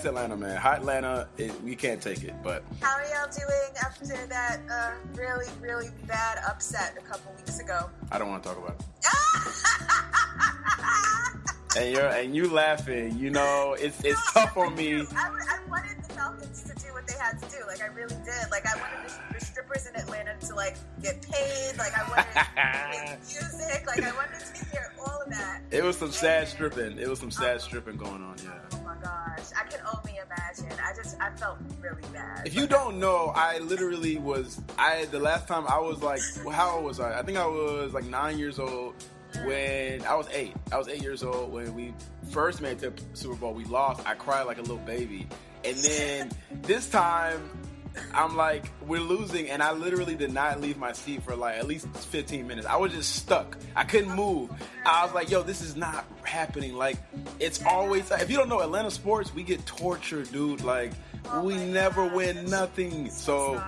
that's Atlanta, man. Hot Atlanta, we can't take it. But how are y'all doing after that really, really bad upset a couple weeks ago? I don't want to talk about it. And you laughing, you know, it's tough on me. I wanted the Falcons to do what they had to do. Like, I really did. Like, I wanted the strippers in Atlanta to, like, get paid. Like, I wanted music. Like, I wanted to hear all of that. It was some sad stripping. It was some sad stripping going on, yeah. Oh, my gosh. I can only imagine. I felt really bad. If you don't know, I literally the last time I was, like, how old was I? I think I was, like, 9 years old. When I was 8 years old when we first made it to Super Bowl. We lost. I cried like a little baby. And then this time, I'm like, we're losing, and I literally did not leave my seat for like at least 15 minutes. I was just stuck. I couldn't move. I was like, yo, this is not happening. Like, it's always, if you don't know Atlanta sports, we get tortured, dude. Like, we never win nothing. So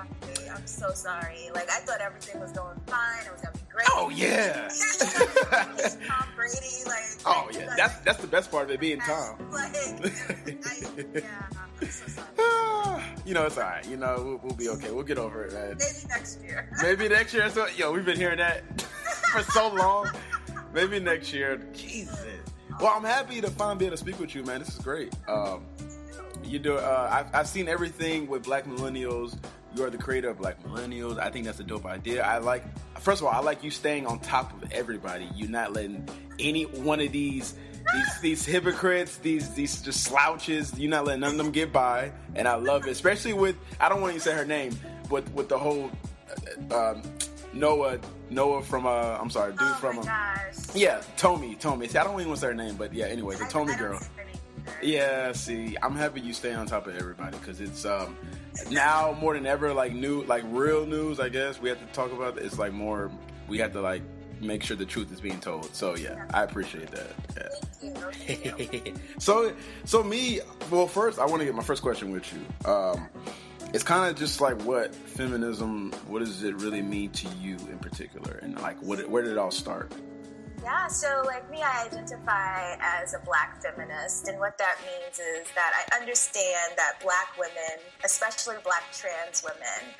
I'm so sorry. Like, I thought everything was going fine. It was gonna be great. Oh yeah. Tom Brady, like. Oh yeah, that's the best part of it, being Tom. Like, I'm so sorry. You know, it's all right. You know, we'll be okay. We'll get over it, man. Maybe next year. Maybe next year. So, yo, we've been hearing that for so long. Maybe next year. Jesus. Well, I'm happy to finally be able to speak with you, man. This is great. You do. I've seen everything with Black Millennials. You are the creator of Black Millennials. I think that's a dope idea. First of all, I like you staying on top of everybody. You're not letting any one of these hypocrites, these just slouches, you're not letting none of them get by. And I love it, especially with, I don't want to say her name, but with the whole Noah from I'm sorry, dude from yeah, Tommy. See, I don't even want to say her name, but yeah, anyway, the Tommy girl. Yeah, see, I'm happy you stay on top of everybody, because it's now more than ever, like real news, I guess. We have to talk about it. It's like more, we have to like make sure the truth is being told. So yeah, I appreciate that. Yeah. So me, well, first I want to get my first question with you. It's kind of just like what feminism, what does it really mean to you in particular, and like where did it all start? Yeah, so like me, I identify as a Black feminist, and what that means is that I understand that Black women, especially Black trans women,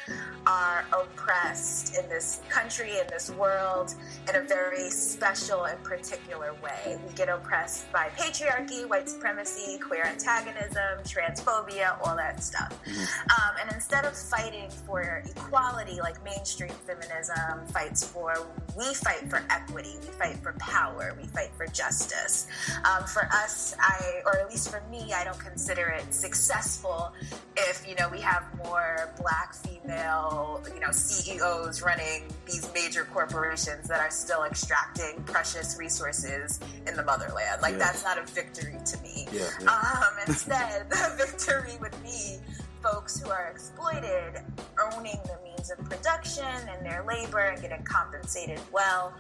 are oppressed in this country, in this world, in a very special and particular way. We get oppressed by patriarchy, white supremacy, queer antagonism, transphobia, all that stuff. Mm-hmm. And instead of fighting for equality like mainstream feminism fights for, we fight for equity, we fight for power, we fight for justice. For us, or at least for me, I don't consider it successful if, we have more Black female, CEOs running these major corporations that are still extracting precious resources in the motherland. Like, that's not a victory to me. Instead, the victory would be folks who are exploited owning the means of production and their labor and getting compensated well.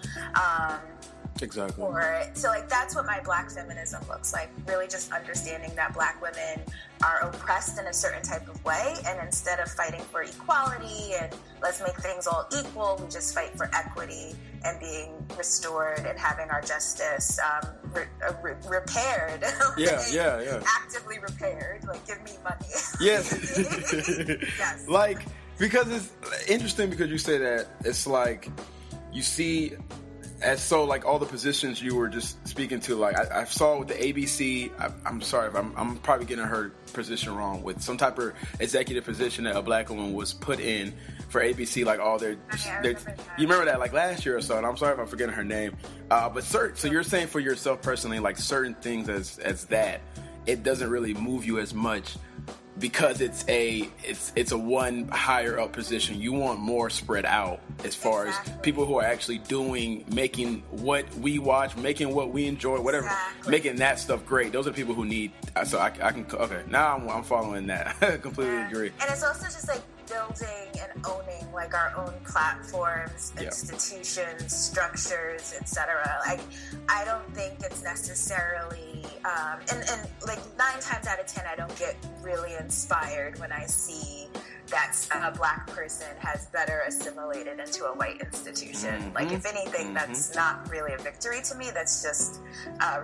Exactly. So like that's what my Black feminism looks like. Really just understanding that Black women are oppressed in a certain type of way, and instead of fighting for equality and let's make things all equal, we just fight for equity and being restored and having our justice repaired. Yeah. Actively repaired. Like, give me money. Yes. Yes. Like, because it's interesting because you say that, it's like you see. And so, like, all the positions you were just speaking to, like, I saw with the ABC, I'm sorry if I'm probably getting her position wrong, with some type of executive position that a Black woman was put in for ABC, like, all their you remember that, like, last year or so, and I'm sorry if I'm forgetting her name. So you're saying for yourself personally, like, certain things as that, it doesn't really move you as much, because it's a one higher up position. You want more spread out as far as people who are actually making what we watch, making what we enjoy, whatever, making that stuff great. Those are people who need. So I can. Okay, now I'm following that. I completely agree. And it's also just like building and owning like our own platforms, institutions, structures, etc. Like, I don't think it's necessarily and like 9 times out of 10, I don't get really inspired when I see that a black person has better assimilated into a white institution. Like, if anything, that's not really a victory to me. That's just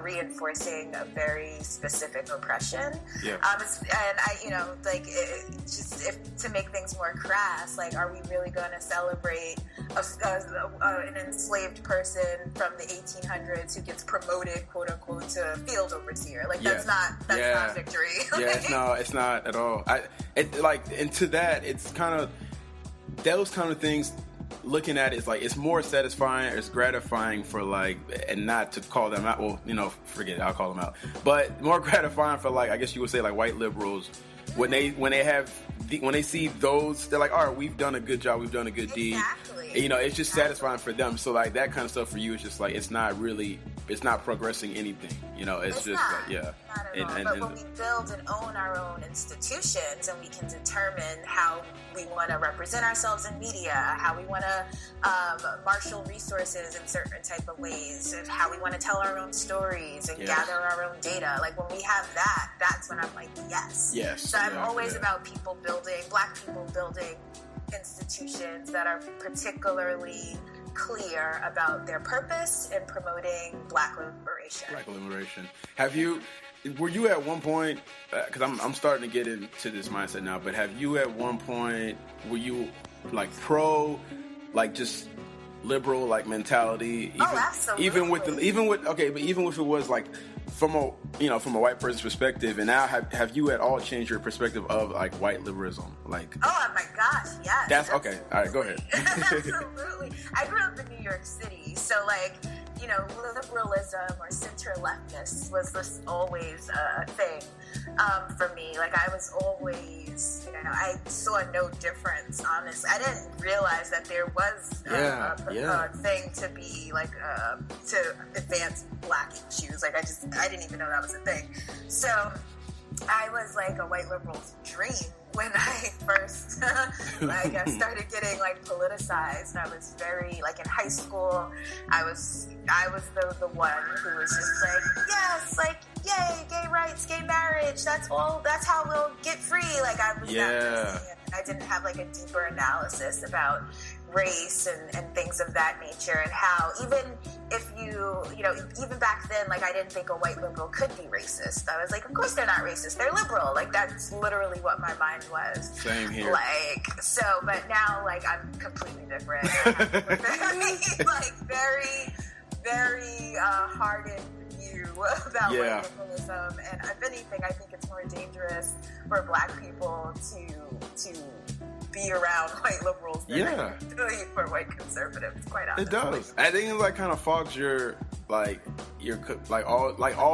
reinforcing a very specific oppression. Yeah. And I, you know, like, to make things more crass, like, are we really going to celebrate an enslaved person from the 1800s who gets promoted, quote unquote, to field overseer? Like, that's not victory. It's not at all. And to that, it's kind of those kind of things. Looking at it, it's like it's more satisfying, it's gratifying for like, and not to call them out. Well, you know, forget it, I'll call them out. But more gratifying for like, I guess you would say like white liberals when they see those, they're like, all right, we've done a good job, we've done a good deed. And, you know, it's just satisfying for them. So like that kind of stuff for you is just like it's not progressing anything. You know, it's just not, like not at all. But when we build and own our own institutions, and we can determine how we want to represent ourselves in media, how we want to marshal resources in certain type of ways, and how we want to tell our own stories and gather our own data. Like when we have that, that's when I'm like, yes. So I'm always about black people building institutions that are particularly clear about their purpose in promoting black liberation. Were you at one point, because I'm starting to get into this mindset now, but have you at one point, were you like pro, like just liberal like mentality? Absolutely. Even with if it was like from a white person's perspective, and now have you at all changed your perspective of like white liberalism? Like, oh my gosh, yes. That's okay. All right, go ahead. Absolutely. I grew up in New York City, so like, you know, liberalism or center leftness was always a thing for me. Like I was always, you know, I saw no difference. Honestly, I didn't realize that there was a thing to be like to advance black issues. Like I didn't even know that was a thing. So I was like a white liberal's dream when I first started getting like politicized. I was very like in high school. I was the one who was just like, yes, like yay, gay rights, gay marriage. That's how we'll get free. Like I was that person. I didn't have like a deeper analysis about race and things of that nature, and how even if even back then, like I didn't think a white liberal could be racist. I was like, of course they're not racist, they're liberal. Like that's literally what my mind was. Same here. Like so, but now like I'm completely different. I have a very, very hardened view about white liberalism, and if anything, I think it's more dangerous for black people to be around white liberals than for white conservatives, quite honestly. It does. I think it like kind of fogs your all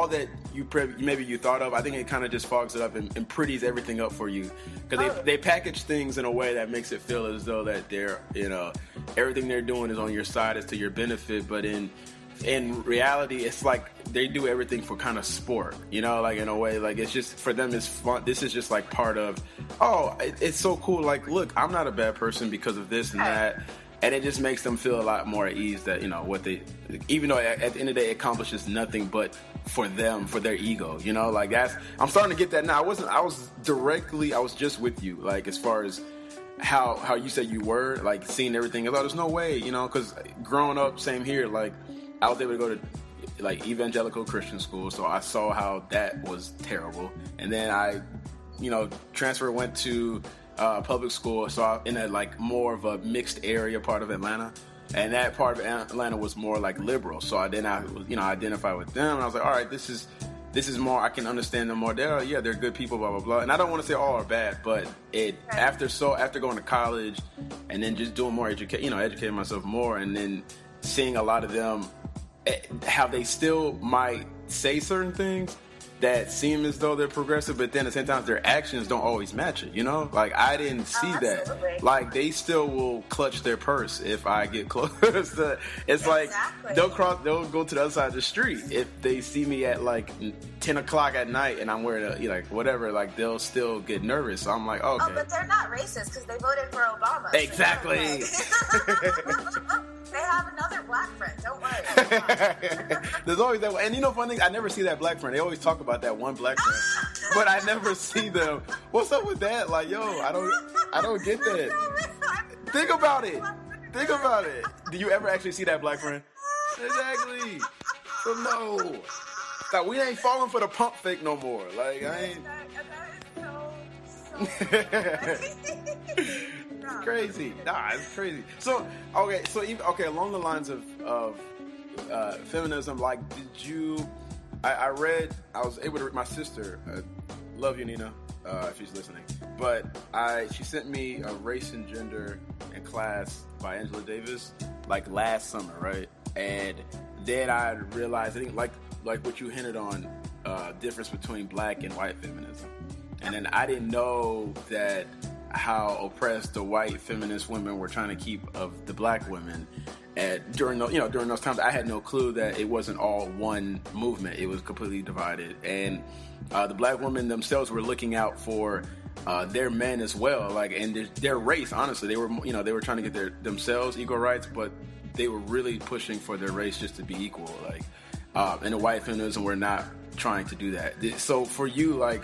that you maybe you thought of. I think it kind of just fogs it up and pretties everything up for you, because they package things in a way that makes it feel as though that they're, you know, everything they're doing is on your side, is to your benefit, but in reality, it's like they do everything for kind of sport, you know, like in a way, like it's just for them, it's fun. This is just like part of, it's so cool. Like, look, I'm not a bad person because of this and that. And it just makes them feel a lot more at ease that, you know, what they, even though at the end of the day it accomplishes nothing but for them, for their ego, you know, like I'm starting to get that now. I was just with you, like as far as how you said you were, like seeing everything. I thought there's no way, you know, because growing up, same here, like I was able to go to like evangelical Christian school, so I saw how that was terrible. And then I, you know, went to public school, so I in a like more of a mixed area part of Atlanta, and that part of Atlanta was more like liberal. So I identified with them, and I was like, all right, this is more, I can understand them more. They're good people, blah blah blah. And I don't want to say all are bad, but after going to college and then just doing more educating myself more, and then seeing a lot of them, how they still might say certain things that seem as though they're progressive, but then at the same time their actions don't always match it, you know? Like I didn't see that. Like they still will clutch their purse if I get close. It's like they'll go to the other side of the street if they see me at like 10 o'clock at night and I'm wearing like whatever, like they'll still get nervous. So I'm like, okay. Oh, but they're not racist because they voted for Obama. Exactly. They have another black friend. Don't worry. There's always that one. And you know, funny thing, I never see that black friend. They always talk about that one black friend, but I never see them. What's up with that? Like, yo, I don't get that. Think about it. Do you ever actually see that black friend? Exactly. So no. Like, we ain't falling for the pump fake no more. Like, I ain't. It's crazy. Nah, it's crazy. So along the lines of feminism, like, did you? I was able to read my sister. Love you, Nina, if she's listening. But she sent me a Race and Gender in Class by Angela Davis, like last summer, right? And then I realized, I think, like what you hinted on, difference between black and white feminism. And then I didn't know that how oppressed the white feminist women were trying to keep of the black women. And during those times, I had no clue that it wasn't all one movement. It was completely divided. And the black women themselves were looking out for their men as well, like, and their race. Honestly, they were trying to get themselves equal rights, but they were really pushing for their race just to be equal. Like, and the white feminism were not trying to do that. So for you, like,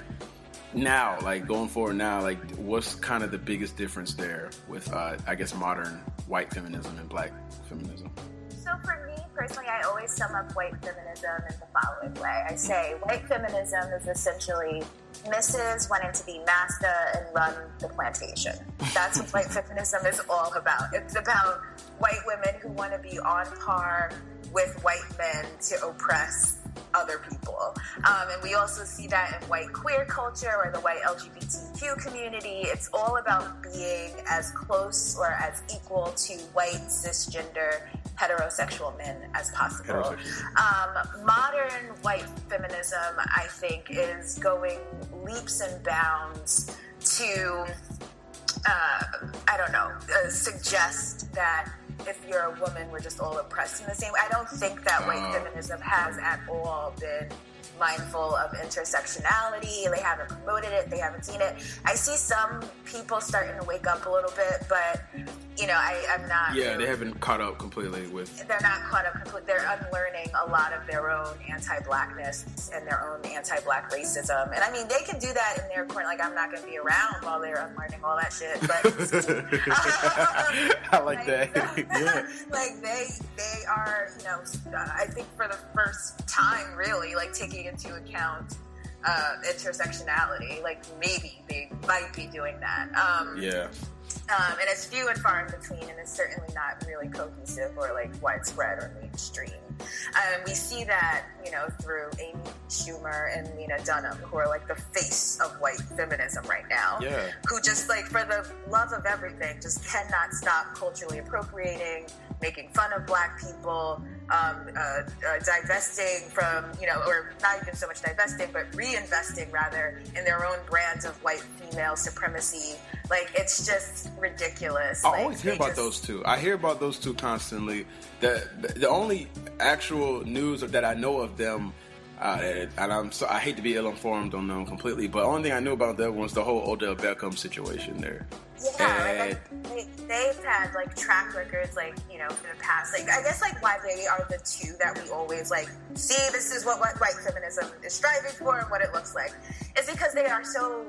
now, like, going forward now, like, what's kind of the biggest difference there with, I guess, modern white feminism and black feminism? So for me personally, I always sum up white feminism in the following way. I say white feminism is essentially Mrs. wanting to be master and run the plantation. That's what white feminism is all about. It's about white women who want to be on par with white men to oppress other people. And we also see that in white queer culture or the white LGBTQ community. It's all about being as close or as equal to white cisgender heterosexual men as possible. Modern white feminism, I think, is going leaps and bounds to suggest that if you're a woman, we're just all oppressed in the same way. I don't think that white feminism has at all been mindful of intersectionality. They haven't promoted it. They haven't seen it. I see some people starting to wake up a little bit, but, you know, I'm not. Yeah, really, they haven't caught up completely with. They're not caught up completely. They're unlearning a lot of their own anti-blackness and their own anti-black racism. And I mean, they can do that in their corner. Like, I'm not going to be around while they're unlearning all that shit. But I like that. Yeah. Like, they are, you know, I think for the first time, really, like, taking into account intersectionality. Like, maybe they might be doing that. And it's few and far in between, and it's certainly not really cohesive or, like, widespread or mainstream. We see that, you know, through Amy Schumer and Lena Dunham, who are, like, the face of white feminism right now. Yeah. Who just, like, for the love of everything, just cannot stop culturally appropriating, making fun of black people, divesting from, you know, or not even so much divesting, but reinvesting rather in their own brands of white female supremacy. Like, it's just ridiculous. I always hear about those two. I hear about those two constantly. The only actual news that I know of them, and I hate to be ill-informed on them completely, but the only thing I knew about them was the whole Odell Beckham situation there. Yeah, they've had, like, track records, like, you know, for the past, like, I guess, like, why they are the two that we always, like, see, this is what white feminism is striving for and what it looks like, is because they are so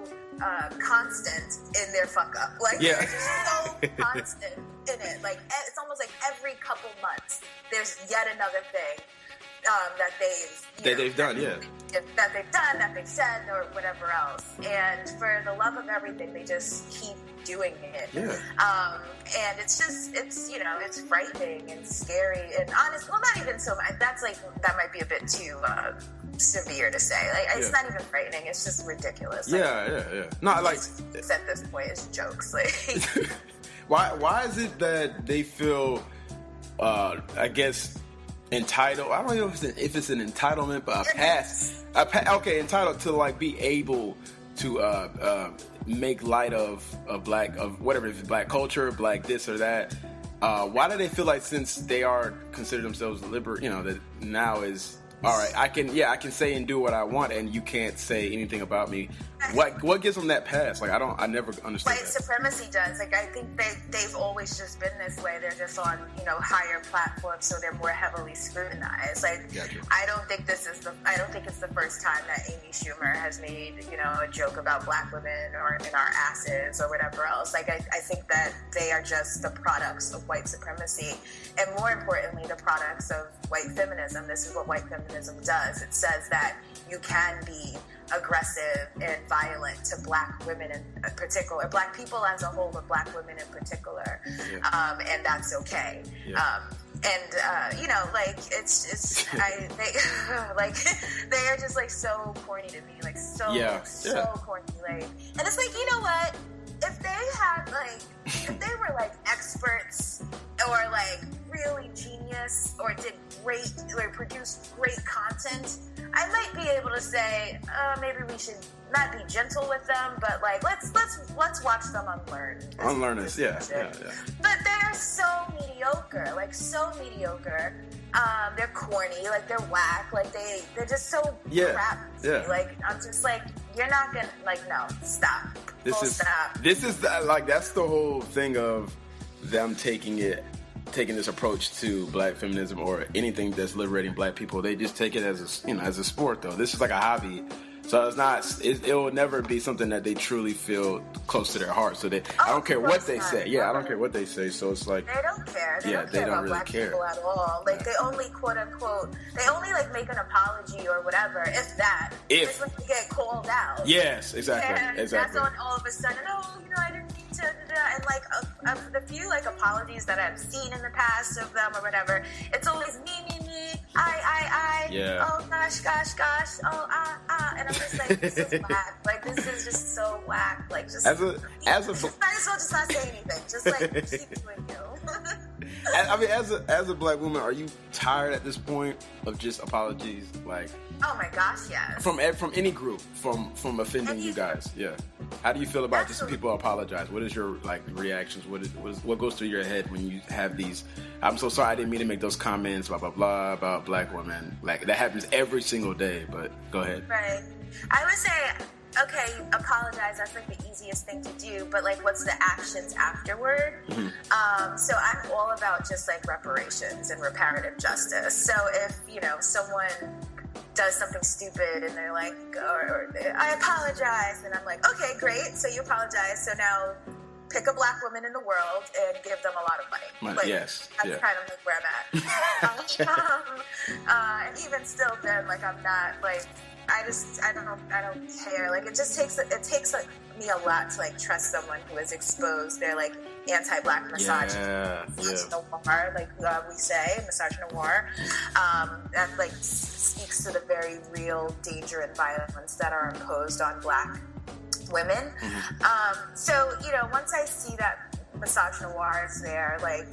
constant in their fuck up. Like, yeah. They're just so constant in it. Like, it's almost like every couple months there's yet another thing that they've done, that they've said, or whatever else. And for the love of everything, they just keep doing it. Yeah. And it's just, you know, it's frightening and scary and honest. Well, not even so much. That's, like, that might be a bit too severe to say. Like, it's not even frightening. It's just ridiculous. Like, yeah. Not like at this point, it's jokes. Like, why is it that they feel, I guess, entitled? I don't know if it's an entitlement, but entitled to, like, be able to make light of whatever, if it's black culture, black this or that. Why do they feel like, since they are consider themselves liberal, you know, that now is all right, I can say and do what I want, and you can't say anything about me. What gives them that pass? Like, I never understood White supremacy does. Like, I think they've always just been this way. They're just on, higher platforms, so they're more heavily scrutinized. Like, Gotcha. I don't think it's the first time that Amy Schumer has made, a joke about black women or in our asses or whatever else. Like, I think that they are just the products of white supremacy, and more importantly, the products of white feminism. This is what white feminism does. It says that you can be aggressive and violent to black women in particular, black people as a whole, but black women in particular, and that's okay. They are just like so corny to me, like so corny, like, and it's like, you know what? If they were like experts or like really genius or did great or produced great content, I might be able to say maybe we should not be gentle with them, but like let's watch them unlearn this. Yeah. But they are so mediocre, they're corny, like they're whack, like they're just so crap to me. Like, I'm just like, you're not gonna, like, no, stop. This is that's the whole thing of them taking this approach to black feminism or anything that's liberating black people. They just take it as a sport, though. This is like a hobby. So it's not. It will never be something that they truly feel close to their heart. So I don't care what they say. Yeah, I don't care what they say. So it's like they don't care. They don't really about black care people at all. Like they only quote unquote. They only like make an apology or whatever, if that. Just when they get called out. Yes, exactly. And that's when all of a sudden, I didn't mean to. And like the few like apologies that I've seen in the past of them or whatever, it's always me, I. Yeah. Oh gosh. Oh and I'm just like, this is whack. Like, this is just so whack. Like, just might as well just not say anything. Just like keep doing you. I mean, as a black woman, are you tired at this point of just apologies? Like, oh my gosh, yes. From any group, from offending you guys. Yeah. How do you feel about just when people apologize? What is your reactions? What goes through your head when you have these? I'm so sorry, I didn't mean to make those comments, blah blah blah, about black women. Like, that happens every single day. But go ahead. Right. I would say, okay, apologize. That's like the easiest thing to do. But like, what's the actions afterward? Mm-hmm. So I'm all about just like reparations and reparative justice. So if someone does something stupid and they're like, or I apologize, and I'm like, okay, great. So you apologize. So now pick a black woman in the world and give them a lot of money. Like, yes. That's kind of like where I'm at. And even still then, like, I'm not like, I don't care. Like, it takes me a lot to like trust someone who has exposed their like anti-black misogyny, misogynoir, like we say, misogynoir. That like speaks to the very real danger and violence that are imposed on black women. Mm-hmm. So once I see that misogynoir is there, like,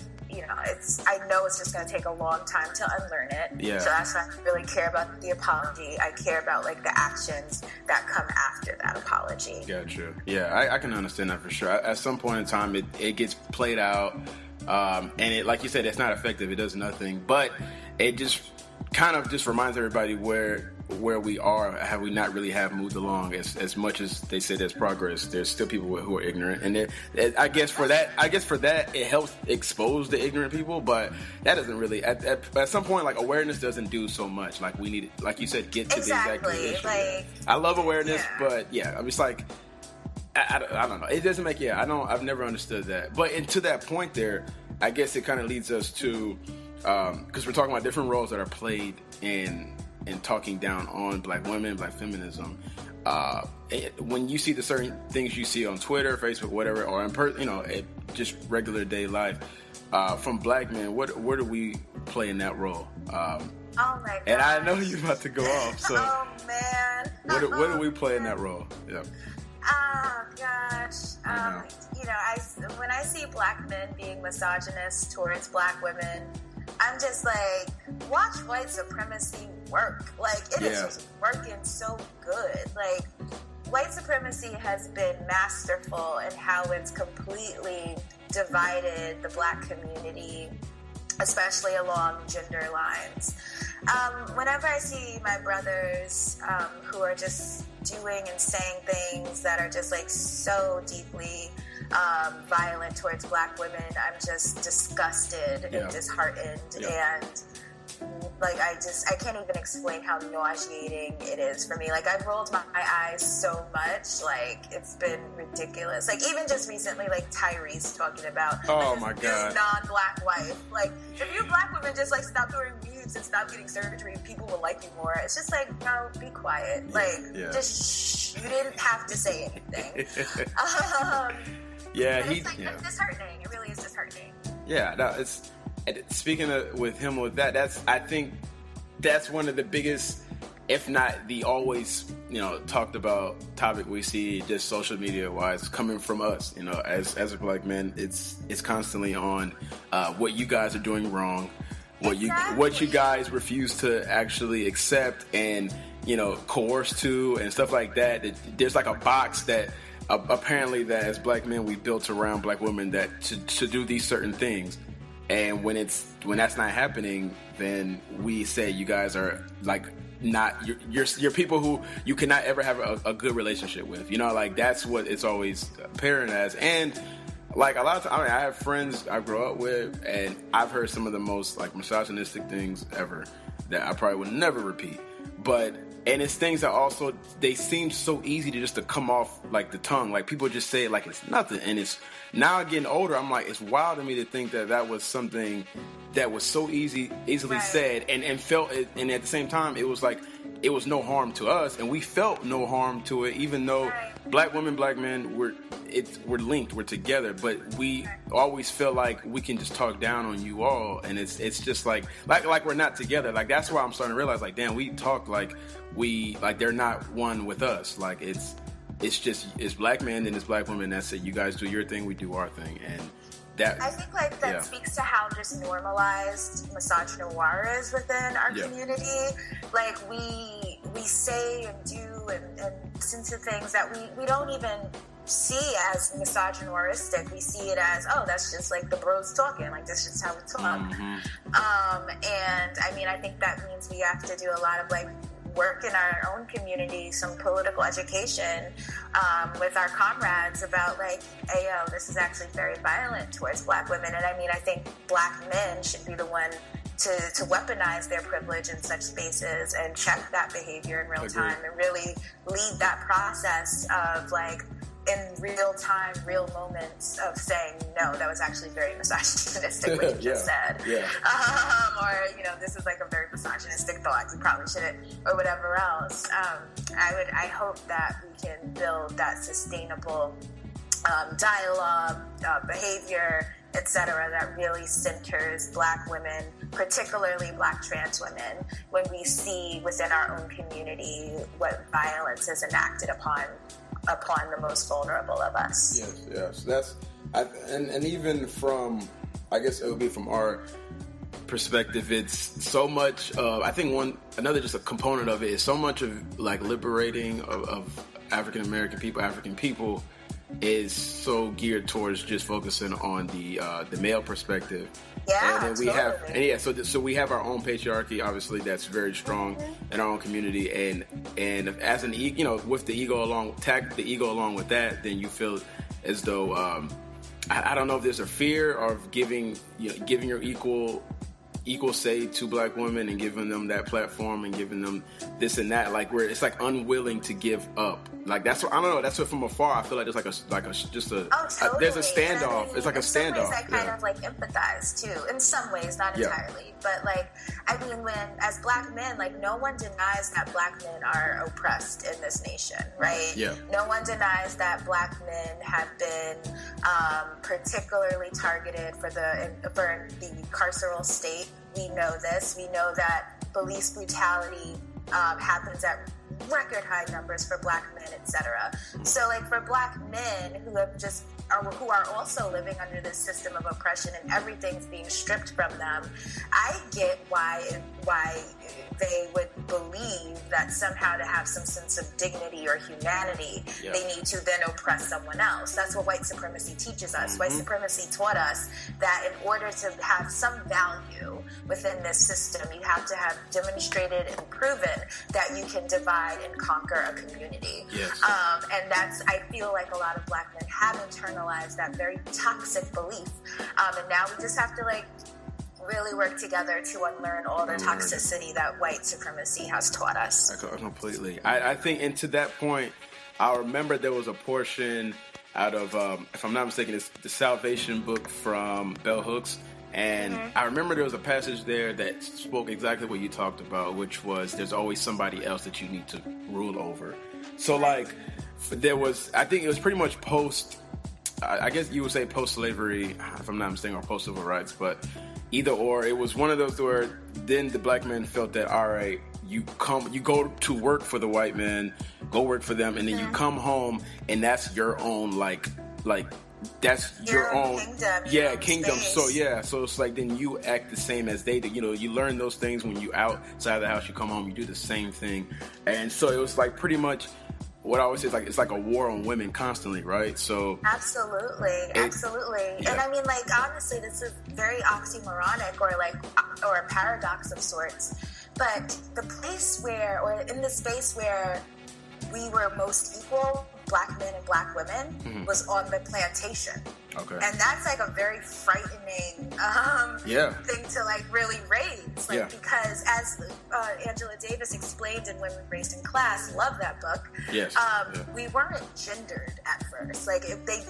I know it's just going to take a long time to unlearn it. Yeah. So that's why I really care about the apology. I care about like the actions that come after that apology. Gotcha. Yeah, I can understand that for sure. At some point in time, it gets played out, and it, like you said, it's not effective. It does nothing, but it just kind of just reminds everybody where we are, how we not really have moved along as much as they say there's progress. There's still people who are ignorant, and I guess for that it helps expose the ignorant people, but that doesn't really at some point, like, awareness doesn't do so much. Like, we need, like you said, get to the exact issue. Like, I love awareness, but I'm just like, I don't know. It doesn't make I've never understood that. But to that point there, I guess it kind of leads us to because we're talking about different roles that are played in talking down on black women, black feminism. When you see the certain things you see on Twitter, Facebook, whatever, or in just regular day life, from black men, what do we play in that role? Oh my god! And I know you're about to go off. So, oh man, what do we play in that role? Yeah. Oh gosh. When I see black men being misogynist towards black women, I'm just like, watch white supremacy work. Like, it is just working so good. Like, white supremacy has been masterful in how it's completely divided the black community, especially along gender lines. Whenever I see my brothers who are just doing and saying things that are just like so deeply violent towards Black women, I'm just disgusted and disheartened, and like I can't even explain how nauseating it is for me. Like, I've rolled my eyes so much, like it's been ridiculous. Like, even just recently, like Tyrese talking about my his God, non-Black wife. Like, if you Black women just like stop doing weaves and stop getting surgery, people will like you more. It's just like, no, be quiet. Just shh. You didn't have to say anything. It's disheartening. It really is disheartening. Yeah, no, it's. Speaking with him with that, I think that's one of the biggest, if not the always, talked about topic we see just social media wise coming from us, as a Black man. It's constantly on what you guys are doing wrong, what you guys refuse to actually accept and coerce to and stuff like that. There's like a box that apparently that as Black men we built around Black women that to do these certain things. And when that's not happening, then we say you guys are like not you're people who you cannot ever have a good relationship with. Like that's what it's always apparent as. And like a lot of times, I have friends I grew up with, and I've heard some of the most like misogynistic things ever that I probably would never repeat. And it's things that also, they seem so easy to come off like the tongue. Like people just say it like it's nothing. And it's now getting older, I'm like, it's wild to me to think that was something that was so easily said and felt it. And at the same time, it was like, it was no harm to us. And we felt no harm to it, even though Black women, Black men, we're linked, we're together. But we always feel like we can just talk down on you all. And it's just like we're not together. Like that's why I'm starting to realize, like, damn, we talk like they're not one with us. Like it's Black men and it's Black women. That's it. You guys do your thing, we do our thing, and that. I think that speaks to how just normalized misogynoir is within our community. Like we say and do and listen to things that we don't even see as misogynoiristic. We see it as, that's just like the bros talking. Like that's just how we talk. Mm-hmm. And I mean, I think that means we have to do a lot of like work in our own community, some political education with our comrades about like, hey, this is actually very violent towards Black women. And I mean, I think Black men should be the one to weaponize their privilege in such spaces and check that behavior in real time and really lead that process of like, in real time, real moments of saying, no, that was actually very misogynistic what you just said. Yeah. Or, this is like a very misogynistic thought. You probably shouldn't, or whatever else. I hope that we can build that sustainable dialogue, behavior, etc., that really centers Black women, particularly Black trans women, when we see within our own community what violence is enacted upon the most vulnerable of us. Yes. And even from, I guess it would be from our perspective, it's so much of, I think just a component of it is so much of like liberating of African people is so geared towards just focusing on the male perspective. Yeah, and then we have, so we have our own patriarchy, obviously, that's very strong in our own community, and as with the ego along with that, then you feel as though I don't know if there's a fear of giving your equal say to Black women and giving them that platform and giving them this and that, like where it's like unwilling to give up. Like that's what I don't know. That's what from afar I feel like there's totally. There's a standoff. I mean, it's like a standoff. In some ways, I kind of like empathize too. In some ways, not entirely, but like I mean, when as Black men, like no one denies that Black men are oppressed in this nation, right? Yeah. No one denies that Black men have been particularly targeted for the carceral state. We know this. We know that police brutality happens at record high numbers for black men, etc. So like for black men who are also living under this system of oppression and everything's being stripped from them, I get why they would believe that somehow to have some sense of dignity or humanity, they need to then oppress someone else. That's what white supremacy teaches us. White supremacy taught us that in order to have some value within this system, you have to have demonstrated and proven that you can divide and conquer a community. And that's, I feel like a lot of black men have internalized that very toxic belief. And now we just have to like really work together to unlearn all the toxicity that white supremacy has taught us. Completely. I think, and to that point, I remember there was a portion out of, if I'm not mistaken, it's the Salvation book from Bell Hooks. And I remember there was a passage there that spoke exactly what you talked about, which was there's always somebody else that you need to rule over. So like there was, I think it was pretty much I guess you would say post-slavery, if I'm not mistaken, or post-civil rights, but either or, it was one of those where then the black men felt that, all right, you go to work for the white men, go work for them, and then you come home and that's your own like that's your own kingdom. Space. So it's like then you act the same as they do. You know, you learn those things when you outside of the house, you come home, you do the same thing. And so it was like pretty much what I always say is like it's like a war on women constantly, right? So absolutely. Yeah. And I mean, like honestly, this is very oxymoronic or a paradox of sorts. But the place where, or in the space where we were most equal, black men and black women, was on the plantation. Okay. And that's like a very frightening thing to like really raise. Like because as Angela Davis explained in Women Raised in Class, love that book. Yes. We weren't gendered at first. Like if they,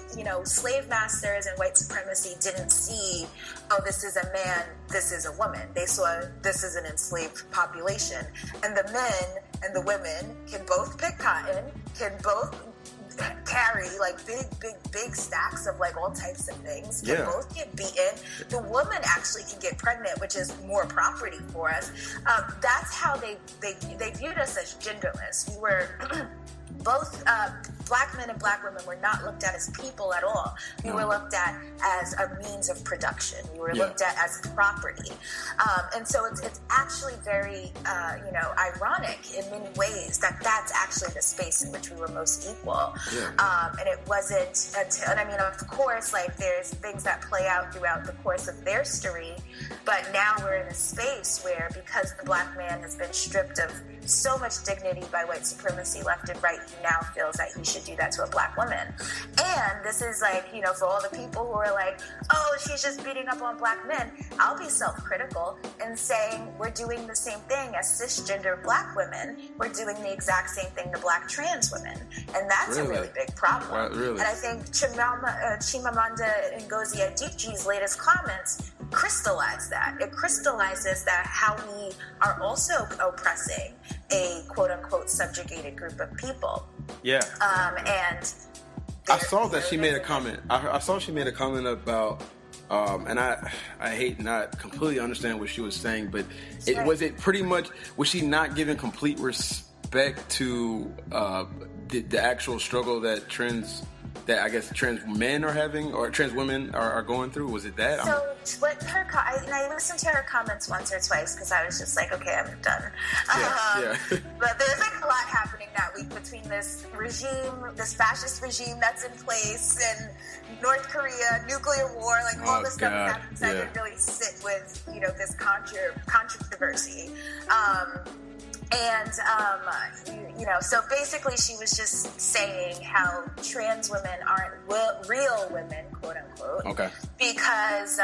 slave masters and white supremacy didn't see, oh, this is a man, this is a woman. They saw this is an enslaved population. And the men and the women can both pick cotton, can both carry like big stacks of like all types of things, can both get beaten. The woman actually can get pregnant, which is more property for us. That's how they viewed us as genderless. We were both black men and black women were not looked at as people at all. We were looked at as a means of production. We were looked at as property. And so it's actually very, ironic in many ways that that's actually the space in which we were most equal. And it wasn't until, and I mean, of course, like there's things that play out throughout the course of their story, but now we're in a space where because the black man has been stripped of so much dignity by white supremacy left and right, he now feels that he should do that to a black woman. And this is like, for all the people who are like, oh, she's just beating up on black men, I'll be self-critical and saying we're doing the same thing as cisgender black women. We're doing the exact same thing to black trans women. And that's a really big problem. And I think Chimamanda Ngozi Adichie's latest comments crystallize that. It crystallizes that how we are also oppressing a quote-unquote subjugated group of people. And I saw that she made a comment. I saw she made a comment about, and I hate not completely understand what she was saying, but was she not giving complete respect to the actual struggle that trans men are having or trans women are going through? Was it that? So what I listened to her comments once or twice because I was just like, okay, I'm done. But there's like a lot happening that week between this regime, this fascist regime that's in place, and North Korea, nuclear war, like all this stuff that's happening. So I didn't really sit with this controversy. So basically she was just saying how trans women aren't real women, quote unquote, because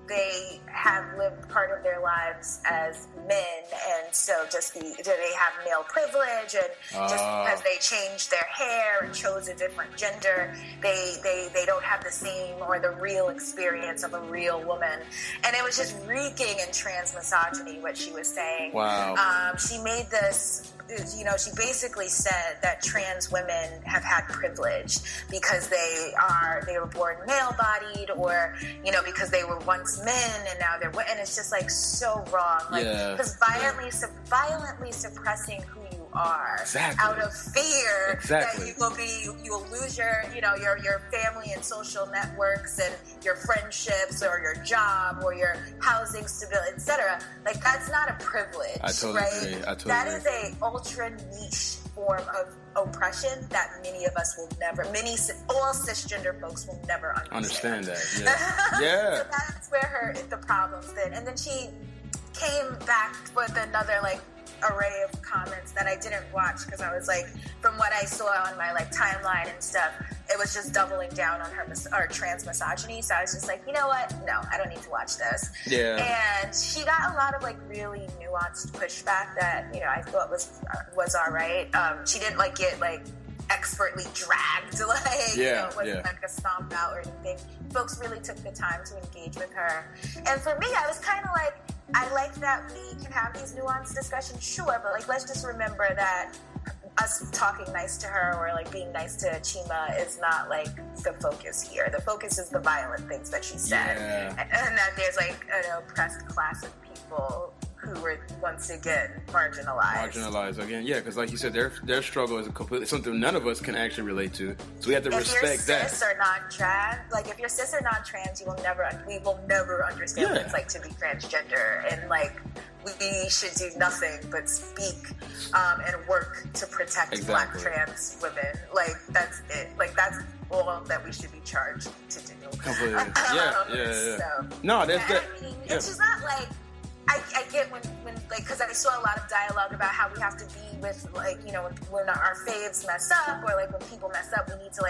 they have lived part of their lives as men, and so they have male privilege, and just because they changed their hair and chose a different gender, they don't have the same or the real experience of a real woman. And it was just reeking in trans misogyny what she was saying. She made this she basically said that trans women have had privilege because they were born male-bodied, or because they were once men and now they're women. And it's just like so wrong, like because violently suppressing who you are out of fear that you will lose your family and social networks and your friendships or your job or your housing stability, etc. Like, that's not a privilege. I totally agree. That is a ultra niche form of oppression that many of us will never, all cisgender folks will never understand that. Yeah. So that's where the problem's been. And then she came back with another array of comments that I didn't watch because I was like, from what I saw on my timeline and stuff, it was just doubling down on her trans misogyny. So I was just like, you know what? No, I don't need to watch this. Yeah. And she got a lot of really nuanced pushback that I thought was all right. She didn't get expertly dragged, wasn't a stomp out or anything. Folks really took the time to engage with her. And for me, I was kind of like, I like that we can have these nuanced discussions, sure, but let's just remember that us talking nice to her or being nice to Chima is not the focus here. The focus is the violent things that she said, and that there's an oppressed class of people who were once again marginalized again, because like you said, their struggle is completely something none of us can actually relate to. So we have to respect that. If you're cis or non-trans, if you're cis or non-trans, we will never understand what it's like to be transgender, and we should do nothing but speak and work to protect Black trans women. That's it. That's all that we should be charged to do. Completely. So, no, that's good. It's just not I get when because I saw a lot of dialogue about how we have to be with when our faves mess up, or when people mess up, we need to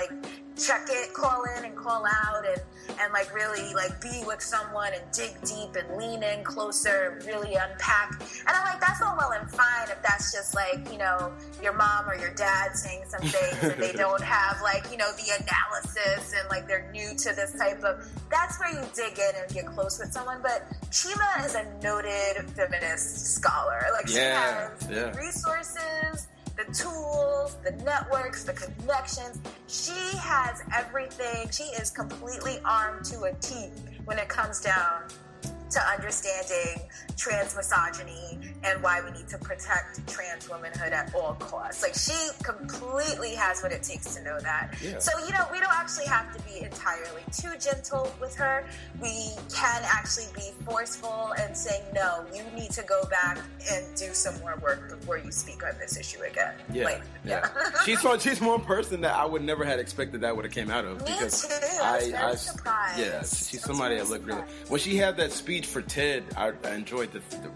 check it, call in and call out, and really be with someone and dig deep and lean in closer and really unpack. And I'm like, that's all well and fine if that's just your mom or your dad saying some things and they don't have the analysis and they're new to this type of. That's where you dig in and get close with someone. But Chima is a noted feminist scholar. She has the resources, the tools, the networks, the connections. She has everything. She is completely armed to a T when it comes down to understanding trans misogyny and why we need to protect trans womanhood at all costs. She completely has what it takes to know that. Yeah. So, we don't actually have to be entirely too gentle with her. We can actually be forceful and say, no, you need to go back and do some more work before you speak on this issue again. She's one person that I would never have expected that would have came out of. Me because too. I was very surprised. Yeah, she's somebody that looked really. When she had that speech for TED, I enjoyed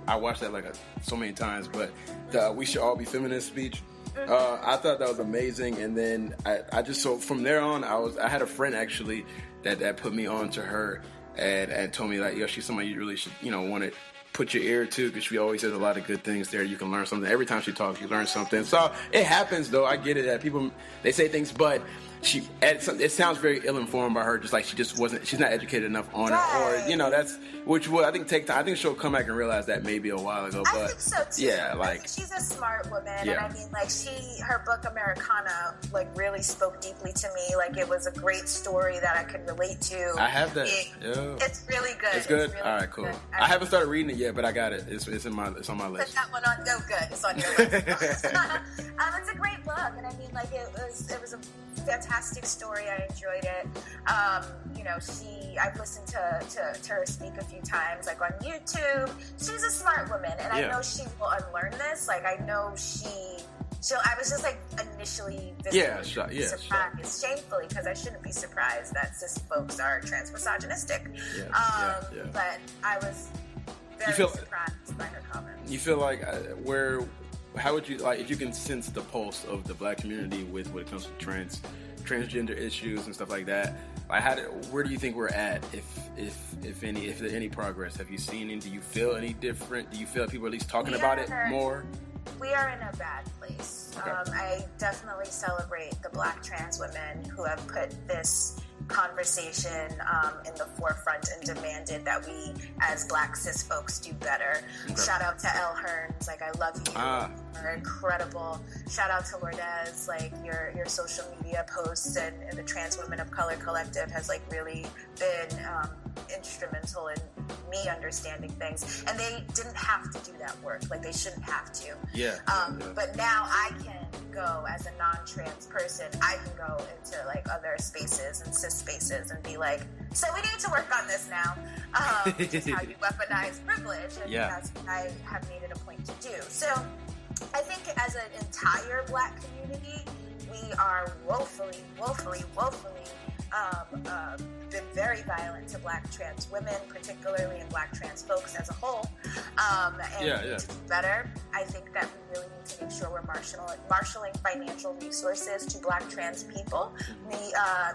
I watched that so many times, but the "We Should All Be Feminist" speech, I thought that was amazing. And then I just, so from there on, I had a friend actually that put me on to her and told me she's somebody you really should want to put your ear to, because she always says a lot of good things there. You can learn something every time she talks. You learn something. So it happens though. I get it that people they say things, but it sounds very ill-informed by her, just she's not educated enough on it, or that's, which will I think take time. I think she'll come back and realize that maybe a while ago, but I think so too. Yeah, she's a smart woman, and I mean, her book Americana really spoke deeply to me. It was a great story that I could relate to. I have that. It's really good. It's good. Really all right, cool. I haven't started reading it yet, but I got it. It's on my list. Put that one on. Oh, good. It's on your list. It's a great book, and I mean, it was a fantastic story. I enjoyed it. I've listened to her speak a few times, on YouTube. She's a smart woman, and I know she will unlearn this. I know I was just initially surprised, shamefully, because I shouldn't be surprised that cis folks are trans misogynistic. But I was very surprised by her comments. You feel how would you if you can sense the pulse of the Black community when it comes to transgender issues and stuff like that? Where do you think we're at, if there's any progress? Have you seen any? Do you feel any different? Do you feel people are at least talking about it more? We are in a bad place. Okay. I definitely celebrate the Black trans women who have put this conversation in the forefront and demanded that we, as Black cis folks, do better. Okay. Shout out to Elle Hearns, like, I love you. You're incredible. Shout out to Lourdes, like, your social media posts and the Trans Women of Color Collective has, like, really been instrumental in me understanding things. And they didn't have to do that work. Like, they shouldn't have to. Yeah. But now I can go, as a non-trans person, I can go into, like, other spaces and cis spaces and be like, so we need to work on this now. Which is how you weaponize privilege. And that's what I have made it a point to do. So I think as an entire Black community, we are woefully been very violent to Black trans women, particularly, and Black trans folks as a whole. And to do better, I think that we really need to make sure we're marshaling financial resources to Black trans people.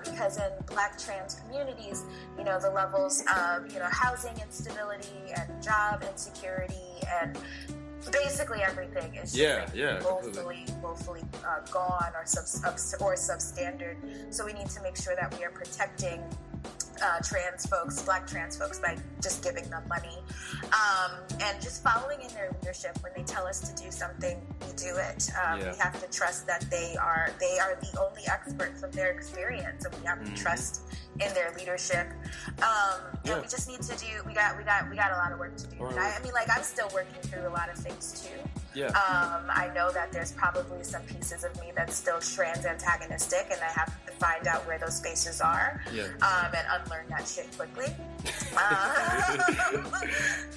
Because in Black trans communities, you know, the levels of, you know, housing instability and job insecurity and basically everything is woefully gone or substandard. So we need to make sure that we are protecting trans folks, Black trans folks, by just giving them money and just following in their leadership. When they tell us to do something, we do it. We have to trust that they are the only expert from their experience, and we have to trust in their leadership. And we just need to do. We got a lot of work to do. And I mean, like, I'm still working through a lot of things too. Yeah. I know that there's probably some pieces of me that's still trans antagonistic, and I have to find out where those spaces are, and unlearn that shit quickly.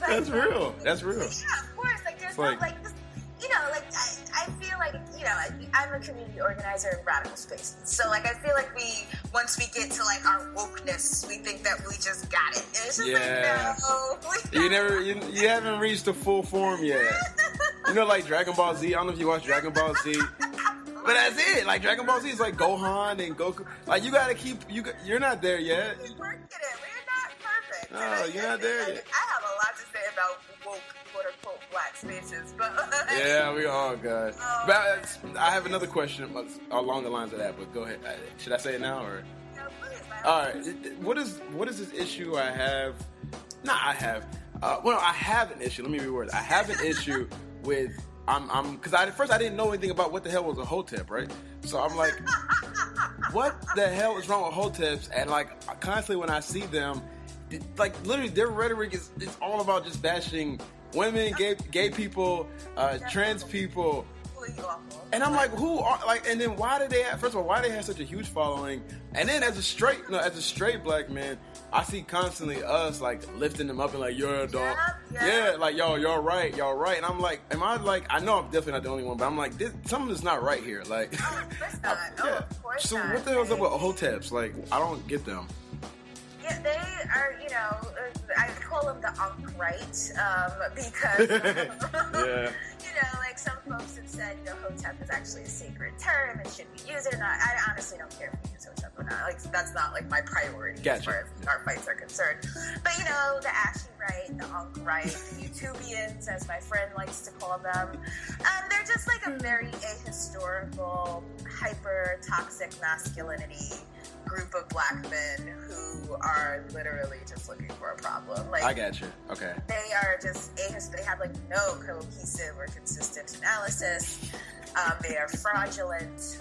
That's real. That's real. Yeah, of course. Like, there's not like this, you know, like, I feel like, you know, I'm a community organizer in radical spaces. So, like, I feel like once we get to, like, our wokeness, we think that we just got it. And it's just like, no. You haven't reached the full form yet. You know, like Dragon Ball Z. I don't know if you watch Dragon Ball Z. But that's it. Like, Dragon Ball Z is like Gohan and Goku. Like, you gotta keep, you're not there yet. We're working it. We're not perfect. No, you're not there yet. I have a lot to say about woke, quote unquote, Black spaces, but yeah, we all good. But I have another question along the lines of that, but go ahead. Should I say it now or? No, please. All right. What is this issue I have? I have an issue. Let me reword it. I have an issue with because at first I didn't know anything about what the hell was a Hotep, right? So I'm like, what the hell is wrong with Hoteps? And like, constantly when I see them, like, literally their rhetoric is all about just bashing women, gay people, trans people. And I'm like, who are, like, and then why do they have such a huge following? And then as a straight Black man, I see constantly us like lifting them up and like, you're a dog. Yeah, like, yo, y'all right. And I'm like, am I like, I know I'm definitely not the only one, but I'm like, something's not right here. Like, of course so not. what the hell's up with Hoteps? Like, I don't get them. Yeah, they are, you know, I call them the Unk right, because, you know, like, some folks have said, you know, Hotep is actually a sacred term and should we use it or not. I honestly don't care if we use Hotep or not. Like, that's not, like, my priority as far as our fights are concerned. But, you know, the Ashy right, the Unk right, the YouTubians, as my friend likes to call them, they're just, like, a very ahistorical, hyper-toxic masculinity group of Black men who are literally just looking for a problem. Like, I got you. Okay. They are just they have like no cohesive or consistent analysis. They are fraudulent.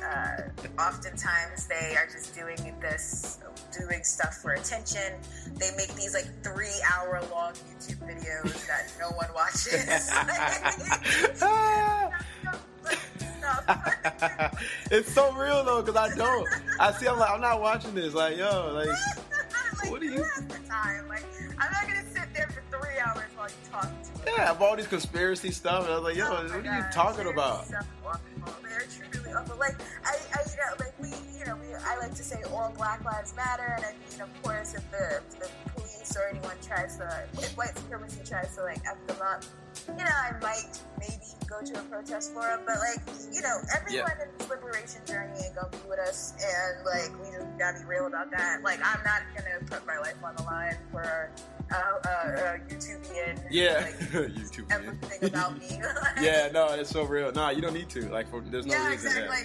Oftentimes they are just doing stuff for attention. They make these like 3-hour-long YouTube videos that no one watches. It's so real though, because I'm like, I'm not watching this. Like, yo, like, what do you? The time? Like, I'm not gonna sit there for 3 hours while you talk to me. Yeah, I have all these conspiracy stuff, and I was like, yo, what are you talking about? They're truly awful. Like, I like to say all Black lives matter, and I mean, of course, if the police or anyone if white supremacy tries to like F them up, you know, I might maybe go to a protest for them, but like, you know, everyone in this liberation journey ain't gonna be with us, and like, we just gotta be real about that. Like, I'm not gonna put my life on the line for a YouTubian. Yeah, like, YouTubian. everything about me. Yeah, no, it's so real. Nah, you don't need to. Like, there's no reason. Exactly.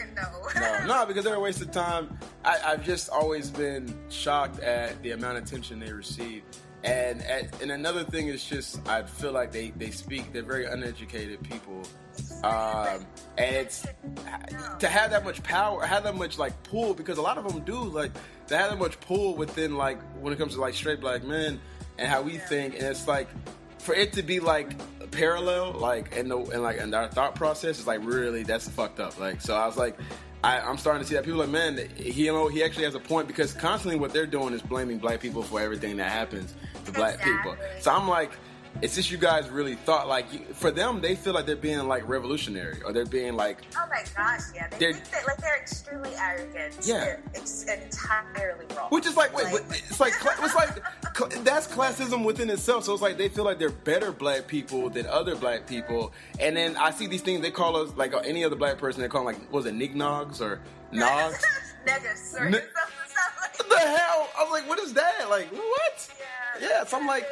No, no, because they're a waste of time. I've just always been shocked at the amount of attention they receive. And another thing is just, I feel like they're very uneducated people. And it's to have that much power, have that much like pull, because a lot of them do, like, they have that much pull within, like, when it comes to like straight black men and how we think, and it's like for it to be like parallel, like in our thought process is like really, that's fucked up. Like, so I was like, I'm starting to see that people are like, man, he actually has a point, because constantly what they're doing is blaming black people for everything that happens to black people. So I'm like, it's just, you guys really thought, like, for them, they feel like they're being like revolutionary, or they're being like, oh my gosh, yeah, they think that, like, they're extremely arrogant. Yeah, it's entirely wrong. Which is like, wait, it's like that's classism within itself. So it's like they feel like they're better black people than other black people, and then I see these things, they call us, like, any other black person, they call them, like, what was it, nignogs or nogs? Niggas, or what the hell? I was like, what is that? Like, what? Yeah, so I'm like,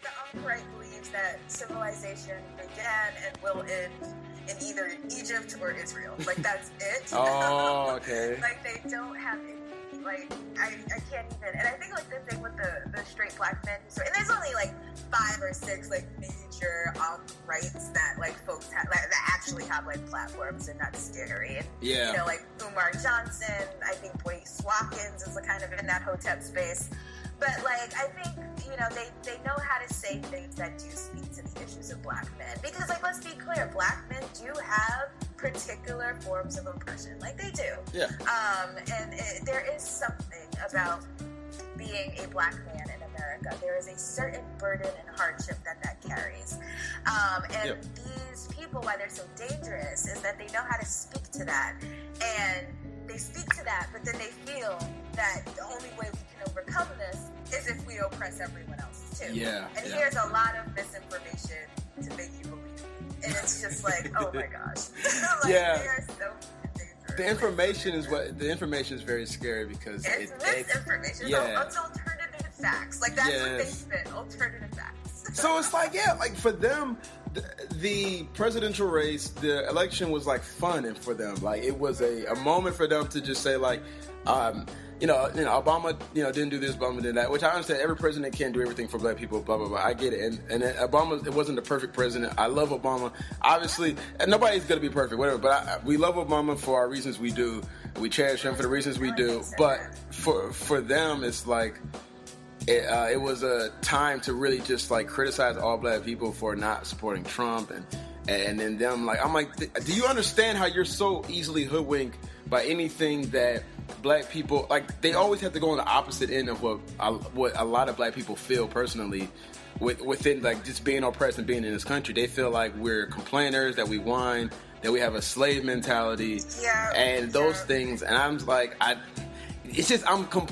the upright believes that civilization began and will end in either Egypt or Israel. Like, that's it. Oh, okay. Like, they don't have any, like, I can't even, and I think, like, the thing with the straight black men, and there's only, like, 5 or 6, like, major rights that, like, folks have, like, that actually have, like, platforms, and that's scary. And, yeah. You know, like, Umar Johnson, I think Boyce Watkins is kind of in that Hotep space. But, like, I think, you know, they know how to say things that do speak to the issues of black men. Because, like, let's be clear, black men do have particular forms of oppression. Like, they do. Yeah. And there is something about being a black man in America. There is a certain burden and hardship that carries. And these people, why they're so dangerous, is that they know how to speak to that. And they speak to that, but then they feel that the only way we can overcome this is if we oppress everyone else too. Yeah. And here's a lot of misinformation to make you believe. And it's just like, oh my gosh. Like, yeah. They are so dangerous. The information is very scary, because it's misinformation. Yeah. It's alternative facts. Like, that's what they spit, alternative facts. So it's like, yeah, like, for them, the presidential race, the election was like fun, and for them, like, it was a moment for them to just say, like, you know, Obama, didn't do this, Obama did that, which I understand. Every president can't do everything for black people, blah, blah, blah. I get it. And Obama, it wasn't the perfect president. I love Obama. Obviously, and nobody's going to be perfect, whatever. But we love Obama for our reasons we do. We cherish him for the reasons we do. But for them, it's like, it was a time to really just, like, criticize all black people for not supporting Trump, and then them, like, I'm like, do you understand how you're so easily hoodwinked by anything that black people, like, they always have to go on the opposite end of what a lot of black people feel personally within, like, just being oppressed and being in this country. They feel like we're complainers, that we whine, that we have a slave mentality, and those things. And I'm like, it's just,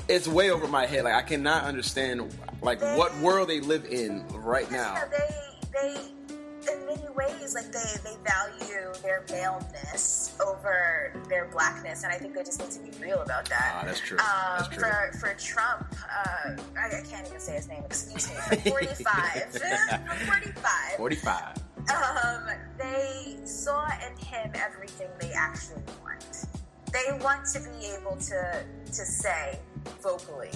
it's way over my head. Like, I cannot understand, like, what world they live in right now. They in many ways, like, they value their maleness over their blackness, and I think they just need to be real about that. That's true. That's true. For Trump, I can't even say his name, excuse me, for 45. for 45. They saw in him everything they actually want. They want to be able to say vocally,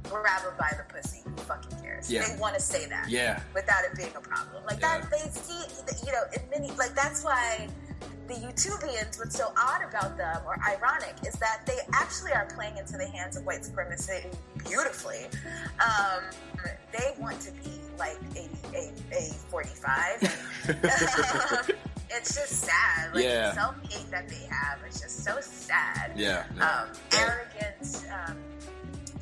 grab her by the pussy, who fucking cares? Yeah. They want to say that without it being a problem. Like, that, they see, in many, like, that's why the YouTubians, what's so odd about them, or ironic, is that they actually are playing into the hands of white supremacy beautifully. They want to be like a 45. It's just sad. Like, the self-hate that they have, it's just so sad. Arrogant,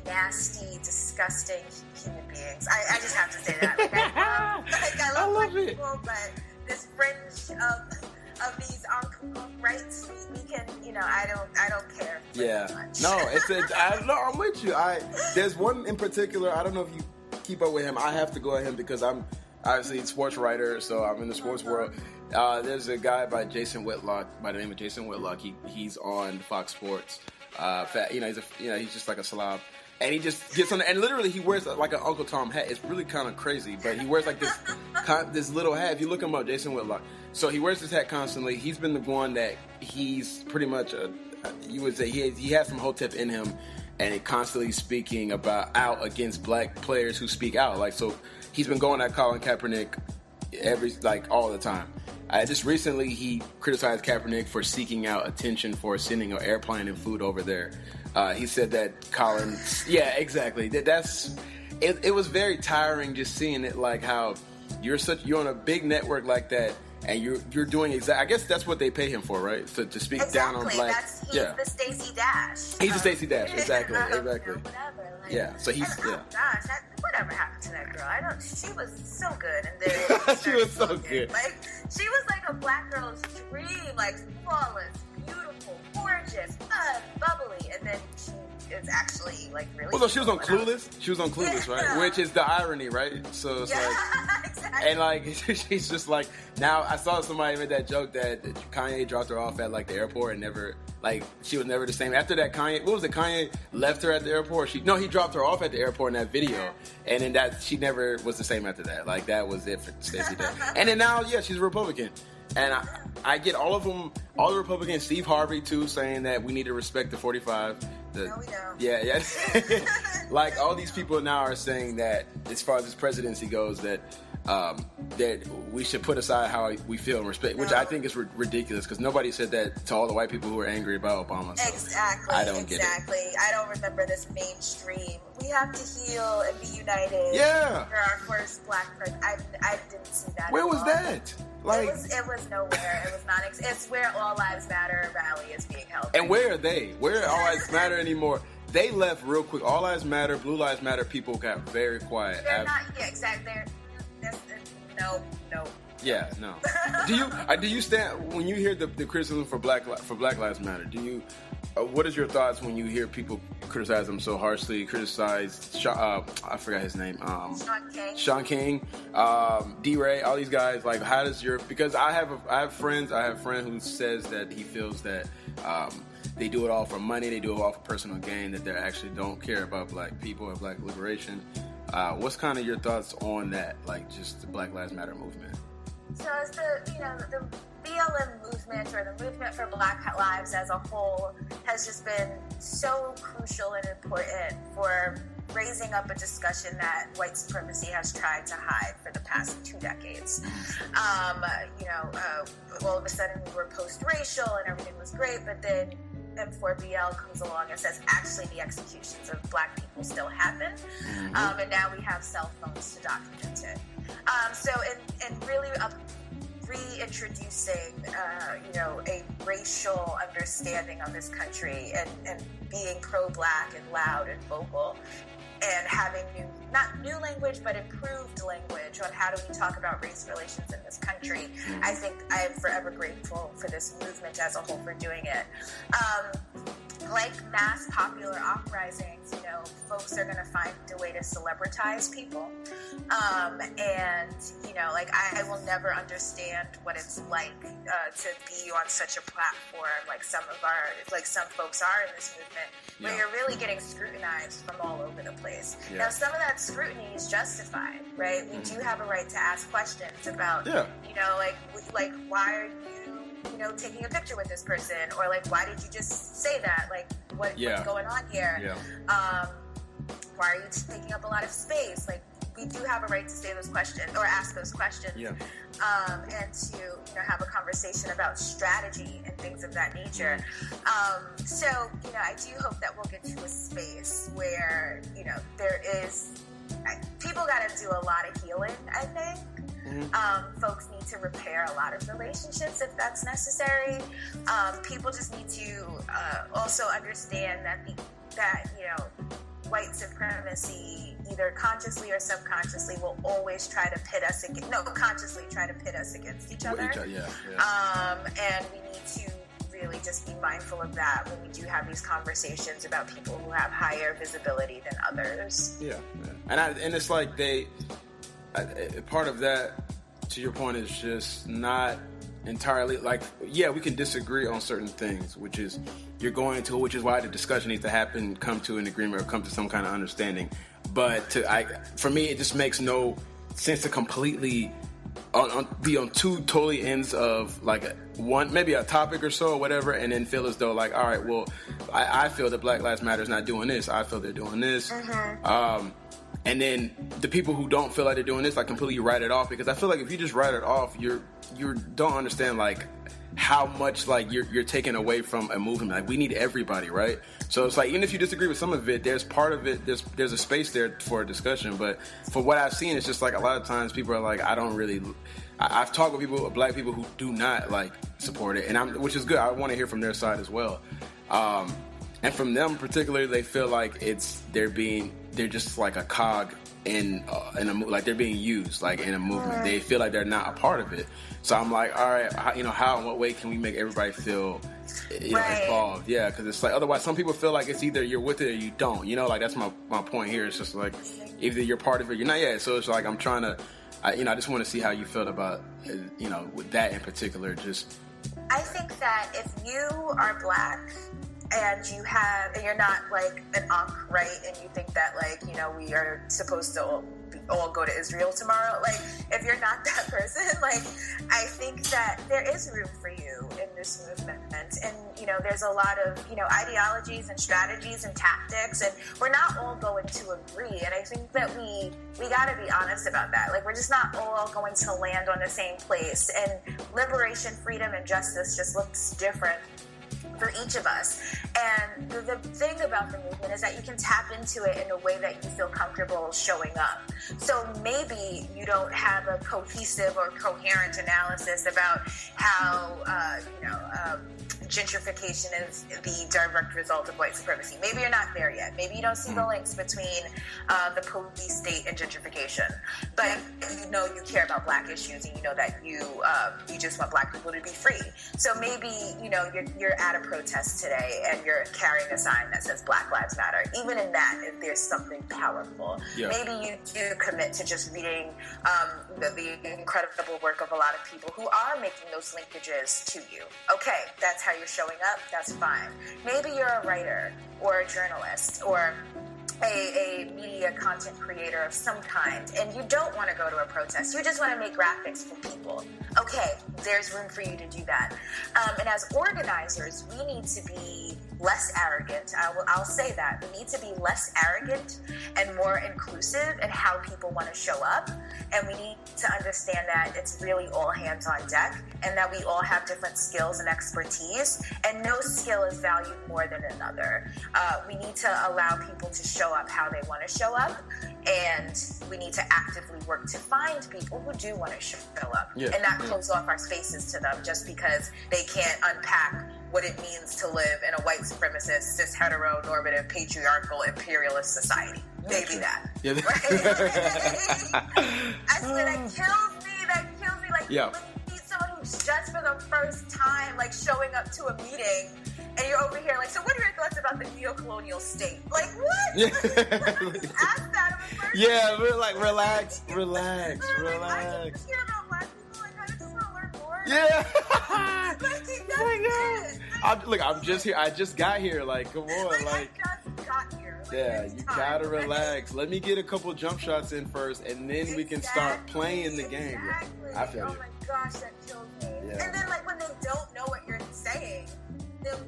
nasty, disgusting human beings. I just have to say that. Like, I love black people, but this fringe of these rights, we can, I don't care much. No, I'm with you. There's one in particular, I don't know if you keep up with him. I have to go at him because I'm obviously a sports writer, so I'm in the sports world. There's a guy by the name of Jason Whitlock. He's on Fox Sports. fat. He's just like a slob. And he just gets on, and literally he wears like an Uncle Tom hat. It's really kind of crazy, but he wears like this little hat. If you look him up, Jason Whitlock. So he wears this hat constantly. He's been the one that he's pretty much you would say he has some Hotep in him, and it constantly speaking out against black players who speak out. Like, so he's been going at Colin Kaepernick all the time. Just recently, he criticized Kaepernick for seeking out attention for sending an airplane and food over there. He said that Colin, yeah, exactly. It was very tiring just seeing it, like how you're on a big network like that, and you're doing I guess that's what they pay him for, right? So to speak down on black. He's the Stacey Dash. He's the Stacey Dash, exactly. Whatever. So he's. Oh gosh, whatever happened to that girl? She was so good, and then she was so good. Like, she was like a black girl's dream, like flawless, beautiful, gorgeous, fun, bubbly, and then she is actually like really. Well, no, she was on Clueless. She was on Clueless, right? Which is the irony, right? So it's like, exactly. And like she's just like, now I saw somebody made that joke that Kanye dropped her off at like the airport and never, like, she was never the same after that. Kanye left her at the airport. He dropped her off at the airport in that video, and then that she never was the same after that. Like, that was it for Stacey Dash. And then now, yeah, she's a Republican. And I get all of them, all the Republicans, Steve Harvey too, saying that we need to respect the 45. No, we don't. Yeah. Like, all these people now are saying that, as far as this presidency goes, that we should put aside how we feel and respect, which I think is ridiculous, because nobody said that to all the white people who were angry about Obama. So exactly. I don't get it. I don't remember this mainstream. We have to heal and be united. Yeah. For our first black president. I didn't see that. Where was that? Like, it was nowhere. It was not. It's where All Lives Matter rally is being held. And where are they? Where are All Lives Matter anymore? They left real quick. All Lives Matter, Blue Lives Matter people got very quiet. They're not. Yeah, exactly. No. Yeah, no. Do you stand when you hear the criticism for Black Lives Matter? Do you? What is your thoughts when you hear people criticize them so harshly? Criticize I forgot his name. Sean King, D-Ray, all these guys. Like, how does because I have friends. I have a friend who says that he feels that they do it all for money. They do it all for personal gain. That they actually don't care about black people or black liberation. What's kind of your thoughts on that? Like, just the Black Lives Matter movement. So as the BLM movement, or the movement for Black Lives as a whole, has just been so crucial and important for raising up a discussion that white supremacy has tried to hide for the past 2 decades. All of a sudden we were post-racial and everything was great, but then M4BL comes along and says, actually, the executions of black people still happen. And now we have cell phones to document it. So in really reintroducing, a racial understanding of this country, and being pro-black and loud and vocal, and having not new language, but improved language on how do we talk about race relations in this country. I think I am forever grateful for this movement as a whole for doing it. Like mass popular uprisings, folks are going to find a way to celebritize people. I will never understand what it's like to be on such a platform like some folks are in this movement, where you're really getting scrutinized from all over the place. Yeah. Now, some of that scrutiny is justified, right? We do have a right to ask questions about, why are you taking a picture with this person, or like, why did you just say that? Like, what's going on here? Yeah. Why are you taking up a lot of space? Like, we do have a right to say those questions or ask those questions, and to have a conversation about strategy and things of that nature. I do hope that we'll get to a space where there is people got to do a lot of healing. I think. Folks need to repair a lot of relationships if that's necessary. People just need to also understand that white supremacy, either consciously or subconsciously, will always try to pit us consciously try to pit us against each other. And we need to really just be mindful of that when we do have these conversations about people who have higher visibility than others. And it's like part of that, to your point, is just not entirely, like, yeah, we can disagree on certain things, which is why the discussion needs to happen, come to an agreement or come to some kind of understanding. But for me, it just makes no sense to completely be on two totally ends of like one, maybe a topic or so or whatever, and then feel as though like, all right, well, I feel that Black Lives Matter is not doing this. I feel they're doing this. And then the people who don't feel like they're doing this, like, completely write it off, because I feel like if you just write it off, you don't understand like how much like you're taking away from a movement. Like, we need everybody, right? So it's like, even if you disagree with some of it, there's part of it, there's a space there for a discussion. But for what I've seen, it's just like a lot of times people are like, I've talked with people, Black people, who do not like support it, and which is good. I want to hear from their side as well. And from them particularly, they feel like they're just like a cog in like they're being used like in a movement. They feel like they're not a part of it. So I'm like, all right, how in what way can we make everybody feel involved? Yeah, because it's like, otherwise some people feel like it's either you're with it or you don't. Like, that's my point here. It's just like, either you're part of it or you're not yet. So it's like, I'm trying to, I just want to see how you felt about, with that in particular. Just, I think that if you are Black and you're not like an Ankh, right? And you think that like, we are supposed to all go to Israel tomorrow. Like, if you're not that person, like, I think that there is room for you in this movement. And, there's a lot of, ideologies and strategies and tactics, and we're not all going to agree. And I think that we got to be honest about that. Like, we're just not all going to land on the same place. And liberation, freedom, and justice just looks different for each of us. And the thing about the movement is that you can tap into it in a way that you feel comfortable showing up. So maybe you don't have a cohesive or coherent analysis about how, gentrification is the direct result of white supremacy. Maybe you're not there yet. Maybe you don't see the links between the police state and gentrification. But you care about Black issues, and you know that you just want Black people to be free. So maybe you're at a protest today and you're carrying a sign that says Black Lives Matter. Even in that, if there's something powerful. Yeah. Maybe you do commit to just reading the incredible work of a lot of people who are making those linkages to you. Okay, that's how you're showing up. That's fine. Maybe you're a writer or a journalist or a media content creator of some kind, and you don't want to go to a protest. You just want to make graphics for people. Okay, there's room for you to do that. And as organizers, we need to be less arrogant. I'll say that. We need to be less arrogant and more inclusive in how people want to show up. And we need to understand that it's really all hands on deck, and that we all have different skills and expertise, and no skill is valued more than another. We need to allow people to show up how they want to show up, and we need to actively work to find people who do want to show up, and not close off our spaces to them just because they can't unpack what it means to live in a white supremacist, cis heteronormative, patriarchal, imperialist society. Maybe that. Yeah. Right? I swear, that kills me. Like, when you meet someone who's just for the first time, like, showing up to a meeting, and you're over here like, so what are your thoughts about the neo-colonial state? Like, what? Yeah. Like, ask that of a person. Yeah, we're like, relax. I just hear about Black people, like, I just want to learn more. Yeah. Like, I'm just here. I just got here. Like, come on. I just got here. Like, yeah, you gotta relax. Let me get a couple jump shots in first, and then we can start playing the game. Exactly. I feel you. My gosh, that kills me. Yeah. And then, like, when they don't know what you're saying, they'll,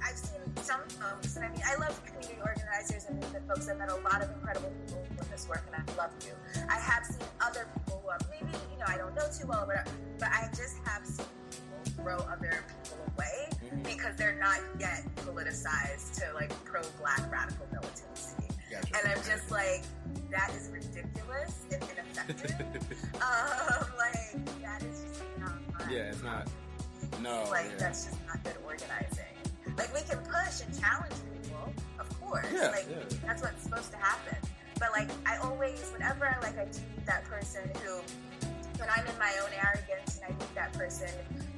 I've seen some folks, and I mean, I love community organizers and movement folks. I've met a lot of incredible people with this work, and I love you. I have seen other people who are maybe, I don't know too well, but I just have seen people throw other people away because they're not yet politicized to, like, pro-Black radical militancy. Gotcha. And I'm just like, that is ridiculous and ineffective. Like, that is just not. Yeah, it's not. No. That's just not good organizing. Like, we can push and challenge people, of course. That's what's supposed to happen. But, like, I always, whenever I do meet that person who, when I'm in my own arrogance and I meet that person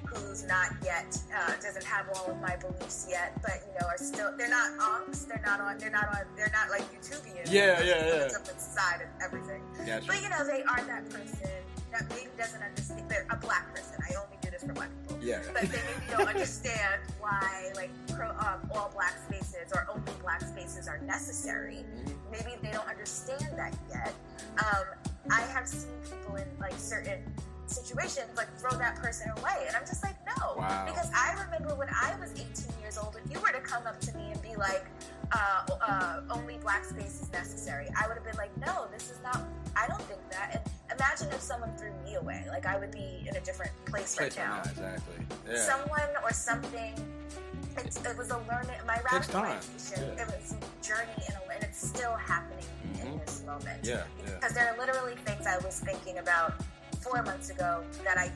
who's not yet, doesn't have all of my beliefs yet, but, are still, they're not onks, they're not like Utopians. Yeah. It's up inside of everything. Gotcha. But, they are that person that maybe doesn't understand. They're a black person. I only do this for black people. Yeah. But they maybe don't understand why, like, all black spaces or only black spaces are necessary. Maybe they don't understand that yet. I have seen people in, like, certain situations, like, throw that person away. And I'm just like, no. Wow. Because I remember when I was 18 years old, if you were to come up to me and be like, only black space is necessary, I would have been like, no, this is not, I don't think that. And imagine if someone threw me away. Like, I would be in a different place right now. Exactly. Yeah. Someone or something, it was a learning, my radicalization, it was a journey, and it's still happening in this moment. Yeah. Because there are literally things I was thinking about 4 months ago that I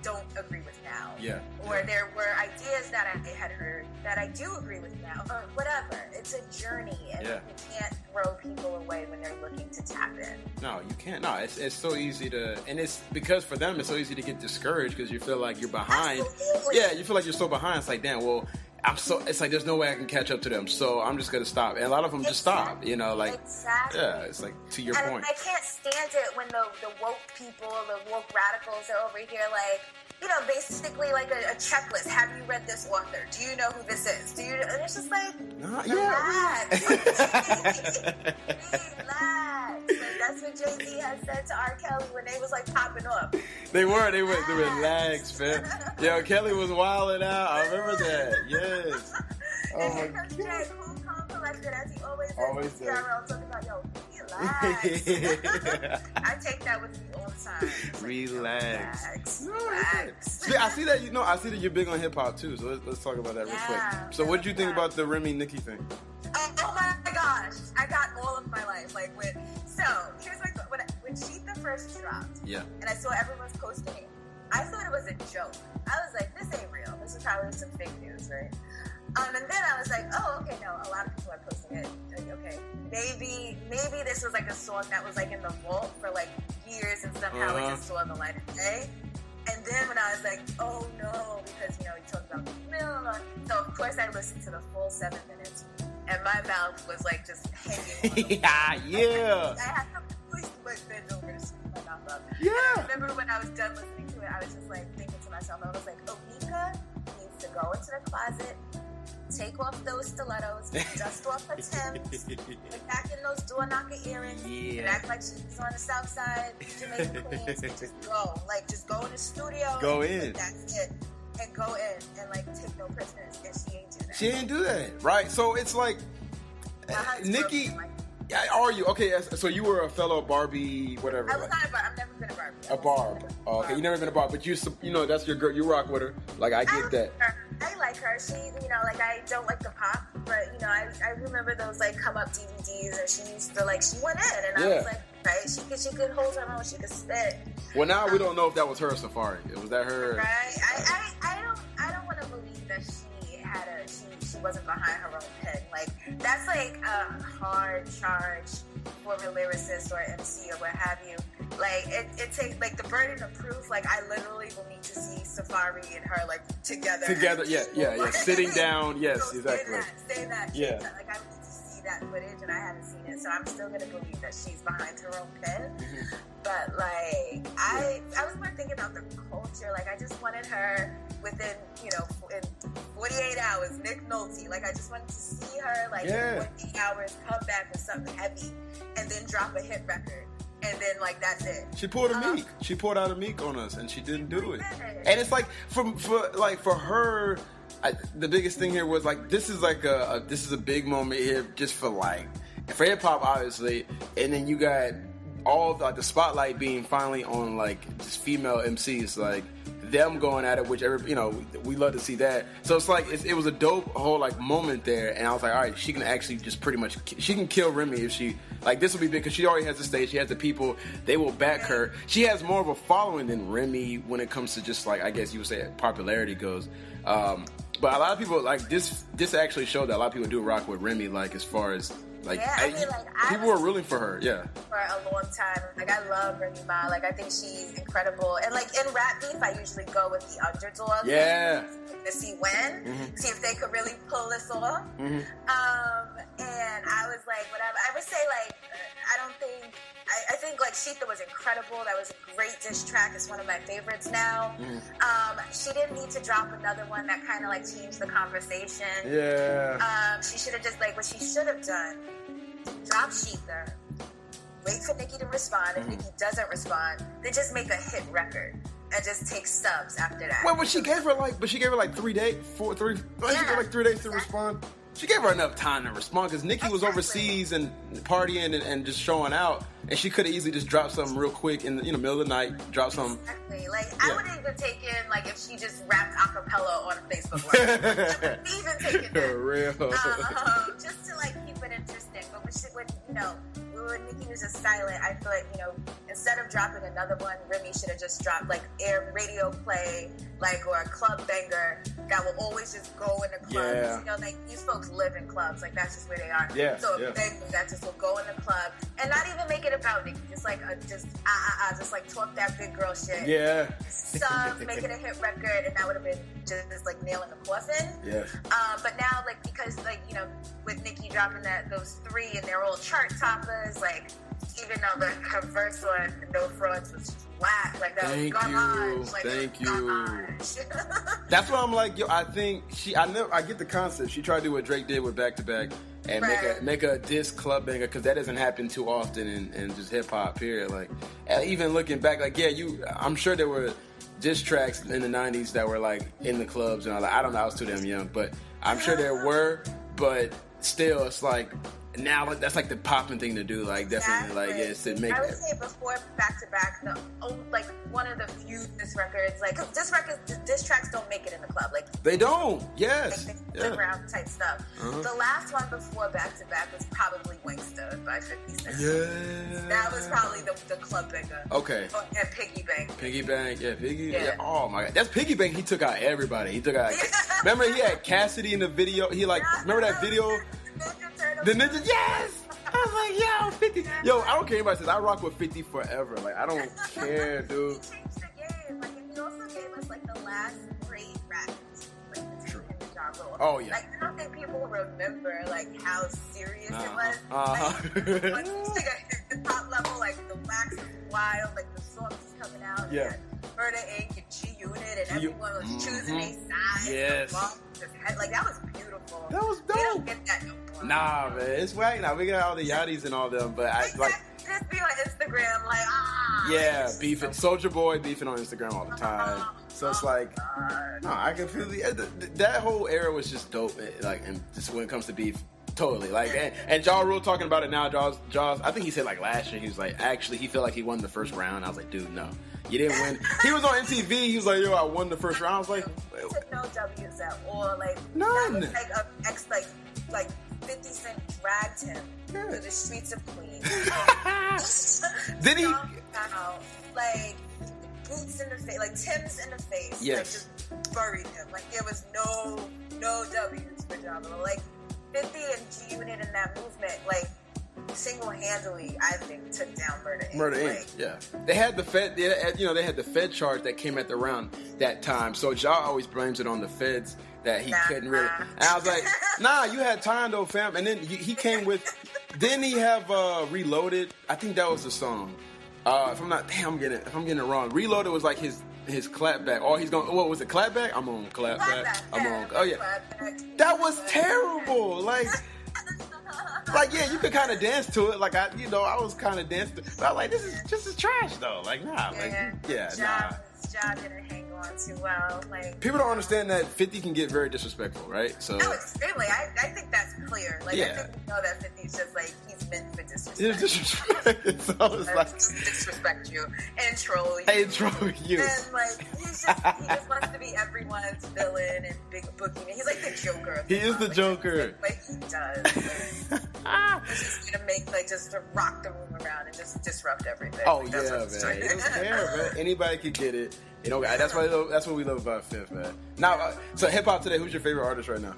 don't agree with now. Yeah. Or there were ideas that I had heard that I do agree with now, or whatever. It's a journey, and you can't throw people away when they're looking to tap in. No, you can't. No, it's so easy to, and it's because for them, it's so easy to get discouraged because you feel like you're behind. Absolutely. Yeah, you feel like you're so behind. It's like, damn, well, it's like there's no way I can catch up to them, so I'm just gonna stop. And a lot of them just stop, you know, like, yeah, it's like, to your point. I can't stand it when the woke people, the woke radicals are over here, like, you know, basically like a checklist. Have you read this author? Do you know who this is? Do you? And it's just like, relax. Relax. Like, that's what Jay-Z had said to R. Kelly when they was like popping up. They relax, man. Yo, Kelly was wilding out. I remember that. Yes. Oh and my here comes Jay, cool, calm, collected, as he always is. Does. TRL talking about, yo, relax. I take that with me all the time. Relax. Relax. See, I see that I see that you're big on hip hop too. So let's talk about that real quick. So, what did you think about the Remy Nicki thing? Oh my gosh, I got all of my life. Like here's like when Sheet the first dropped. Yeah. And I saw everyone's posting it. I thought it was a joke. I was like, this ain't real. This is probably some fake news, right? And then I was like, oh, okay, no, a lot of people are posting it. Like, okay, maybe this was like a song that was like in the vault for like years and somehow it just saw the light of day. And then when I was like, oh no, because, you know, he talked about the mill. So of course I listened to the full 7 minutes, and my mouth was like just hanging on the yeah. I had to push my bend over to scoop my mouth up. Yeah. And I remember when I was done listening to it, I was just like thinking to myself, I was like, Onika needs to go into the closet, take off those stilettos, dust off her Timbs, put back in those door knocker earrings, and act like she's on the south side, Jamaica Queens, and just go. Like, just go in the studio. Go in. That's it. And go in and, like, take no prisoners. And she ain't do that. She ain't do that. Right. So it's like, Nicki, are you? Okay, so you were a fellow Barbie, whatever. I was not a Barbie. I've never been a Barbie. A Barb. Oh, okay, you never been a Barb, but you know, that's your girl. You rock with her. Like, I get that. I like her. She, you know, like, I don't like the pop, but, you know, I remember those, like, come up DVDs, and she used to, like, she went in, and I was like, right, she could hold her own, she could spit. Well, now we don't know if that was her Safari. Was that her? Right. I don't want to believe that she wasn't behind her own pen. Like, that's like a hard charge for a lyricist or MC or what have you. Like, it takes, like, the burden of proof. Like, I literally will need to see Safari and her, like, together. Yeah. Sitting down, yes, so exactly. Say that. Yeah. Like, I would need to see that footage, and I haven't seen it, so I'm still going to believe that she's behind her own pen. Mm-hmm. But, like, I was more thinking about the culture. Like, I just wanted her within, you know, in 48 hours, Nick Nolte. Like, I just wanted to see her, like, in 48 hours, come back with something heavy, and then drop a hit record. And then, like, that's it. She pulled a Meek. She pulled out a Meek on us, and she didn't do it. And it's like, for her, the biggest thing here was, like, this is like this is a big moment here just for hip hop, obviously. And then you got all the spotlight being finally on, like, just female MCs, like, them going at it, which we love to see that. So it's like it was a dope whole, like, moment there, and I was like, all right, she can actually just pretty much she can kill Remy if she, like, this will be big because she already has the stage, she has the people, they will back her. She has more of a following than Remy when it comes to just, like, I guess you would say popularity goes. But a lot of people, like, this actually showed that a lot of people do rock with Remy, like, as far as, like, people were rooting for her, for a long time. Like, I love Remy Ma. Like, I think she's incredible. And, like, in rap beef, I usually go with the underdog. Yeah. To see see if they could really pull this off. And I was like, whatever. I would say, like, I think like Sheetha was incredible. That was a great diss track. It's one of my favorites now. She didn't need to drop another one that kind of like changed the conversation. Yeah. She should have just like what she should have done. Drop Sheetha. Wait for Nicki to respond. If Nicki doesn't respond, then just make a hit record and just take subs after that. Well, but she gave her like 3 days, she gave her like 3 days to respond. She gave her enough time to respond because Nicki was overseas and partying and just showing out, and she could have easily just dropped something real quick in the middle of the night. Drop something. Exactly. Like I would even take in like if she just rapped acapella on Facebook Live. Even taking that. Real. Just to like keep it interesting. But when Nicki was just silent, I feel like instead of dropping another one, Remy should have just dropped like air radio play, like or a club banger that will always just go in the clubs. Yeah. Like these folks live in clubs, like that's just where they are. Yeah. So if they that just will go in the club and not even make it about Nicki, just like just like talk that big girl shit. Yeah. Make it a hit record, and that would have been just like nailing the coffin. Yeah. But now like because like with Nicki dropping those 3 and they're all chart toppers, like even though her verse on No Frauds was whack, like that was garbage. Like, Thank you. That's why I'm like, I think I get the concept. She tried to do what Drake did with Back to Back and make a diss club banger, because that doesn't happen too often in just hip hop period. Like even looking back, like I'm sure there were diss tracks in the 90s that were like in the clubs and all that. I don't know, I was too damn young, but I'm sure there were, but still it's like now that's like the popping thing to do, like definitely like to make. I would say before Back to Back, like one of the few diss records, like diss tracks don't make it in the club, like they don't. Yes, like underground type stuff. The last one before Back to Back was probably Wingsta by 50 Cent. Yeah, that was probably the club banger. Okay, and Piggy Bank. Piggy Bank, Piggy. Yeah. Oh my God, that's Piggy Bank. He took out everybody. He took out. Remember, he had Cassidy in the video. He remember that video. The Ninja, yes! I was like, yo, 50. Yo, I don't care anybody says. I rock with 50 forever. Like, I don't care, dude. He changed the game. Like, and he also gave us, like, the last great rap. Like, the jungle. Oh, yeah. Like, I don't think people remember, like, how serious it was. Like, the top level, like, the wax was wild. Like, the songs was coming out. Yeah. Murder Inc. and G-Unit, and everyone was choosing a side. Yes. Like, that was beautiful. That was dope. We don't get that no more. Nah, man. It's whack now. We got all the yachties and all them, but I like. Just be on Instagram, like, Yeah, beefing. Soulja Boy beefing on Instagram all the time. So it's like, no, I can feel that whole era was just dope. Like, and just when it comes to beef. Totally, like, and Ja Rule talking about it now. Jaws, I think he said like last year, he was like, actually, he felt like he won the first round. I was like, dude, no, you didn't win. He was on MTV. He was like, yo, I won the first round. I was like, he took no W's at all. Like none. That was like 50 Cent dragged him through the streets of Queens. Did he? Like boots in the face, like Tim's in the face. Yes. Like, just buried him. Like there was no W's for Ja Rule. Like 50 and G-Unit in that movement, like, single-handedly, I think, took down Murder Inc. Murder Inc. Yeah, they had the Fed. They had the Fed charge that came at the round that time. So Ja always blames it on the Feds that he couldn't really. And I was like, nah, you had time though, fam. And then he came with. Didn't he have Reloaded? I think that was the song. If I'm getting it wrong. Reloaded was like his clapback. Or he's going. What was it? Clapback? I'm on clapback. I'm on. Oh yeah. That was terrible. Like yeah, you could kind of dance to it. Like I was kind of dancing. But I was like, this is trash though. Like nah. Nah. Ja didn't hang on too well. Like people don't understand that 50 can get very disrespectful, right? So extremely. I think that's clear. Like I think we know that 50's just like he's meant for disrespect. It's disrespect. So it's like disrespect you and troll you. And troll you. And like he just wants to be everyone's villain and big boogeyman. He's like the Joker. He is the Joker. Like he does. He's just gonna make just to rock the room around and just disrupt everything. Oh like, yeah, man. He doesn't care, man. Anybody can get it. That's what we love about Fifth, man. Now, so hip hop today. Who's your favorite artist right now?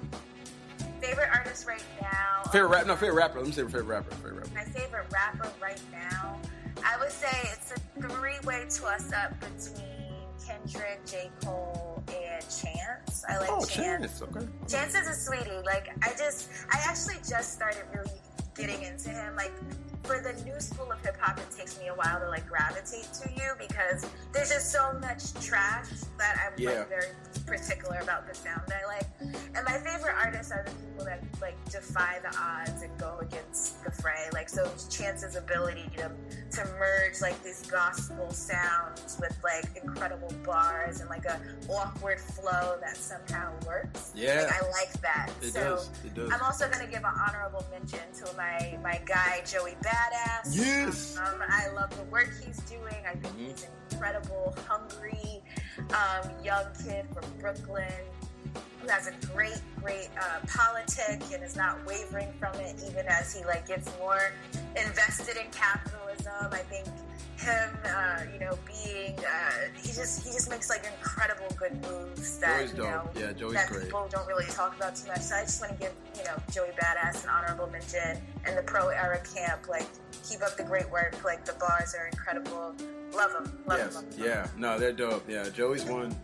Favorite artist right now. Favorite rapper. Let me say favorite rapper. My favorite rapper right now. I would say it's a 3-way toss-up between Kendrick, J. Cole, and Chance. I like Chance. Okay. Chance is a sweetie. Like I actually just started really getting into him, like, for the new school of hip hop, it takes me a while to like gravitate to you because there's just so much trash that I'm like very particular about the sound I like. And my favorite artists are the people that like defy the odds and go against the fray. Like, so Chance's ability to merge like these gospel sounds with like incredible bars and like a awkward flow that somehow works. Yeah, like, I like that. It so does. I'm also going to give an honorable mention to my guy Joey Badass. Yes. I love the work he's doing. I think he's an incredible, hungry, young kid from Brooklyn who has a great politic and is not wavering from it, even as he like gets more invested in capitalism. I think him, being he just makes like incredible good moves that Joey's that great. People don't really talk about too much. So I just want to give Joey Badass an honorable mention, and the pro era camp. Like, keep up the great work. Like, the bars are incredible. Love them. Love them. Yeah. No, they're dope. Yeah, Joey's one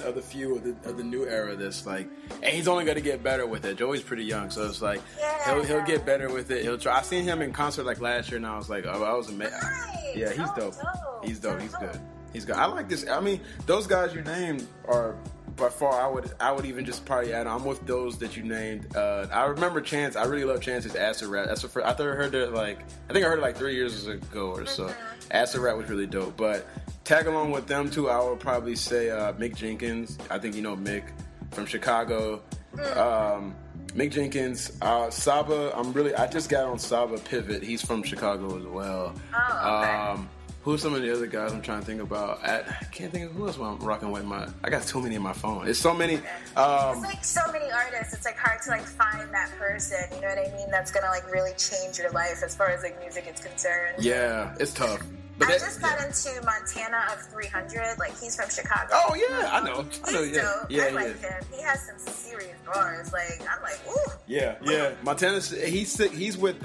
of the few of the new era that's like, and he's only going to get better with it. Joey's pretty young, so it's like he'll get better with it. He'll try. I seen him in concert like last year, and I was like, I was amazed. Nice. Yeah, he's dope. He's dope. He's good. He's good. I like this. I mean, those guys you named are by far. I would even just probably add. I'm with those that you named. I remember Chance. I really love Chance's Acid Rap. That's the first. I heard it like 3 years ago or so. Acid Rap was really dope. But tag along with them too. I would probably say Mick Jenkins. I think you know Mick from Chicago. Mick Jenkins, Saba. I just got on Saba Pivot. He's from Chicago as well. Oh, okay. Who's some of the other guys I'm trying to think about? I can't think of who else I'm rocking with. I got too many in my phone. It's so many. It's like so many artists. It's like hard to like find that person. You know what I mean? That's gonna like really change your life as far as like music is concerned. Yeah, it's tough. But I just got into Montana of 300. Like, he's from Chicago. Oh yeah, I know. He's dope. I like him. He has some serious bars. Like, I'm like, ooh. Yeah. Montana. He's with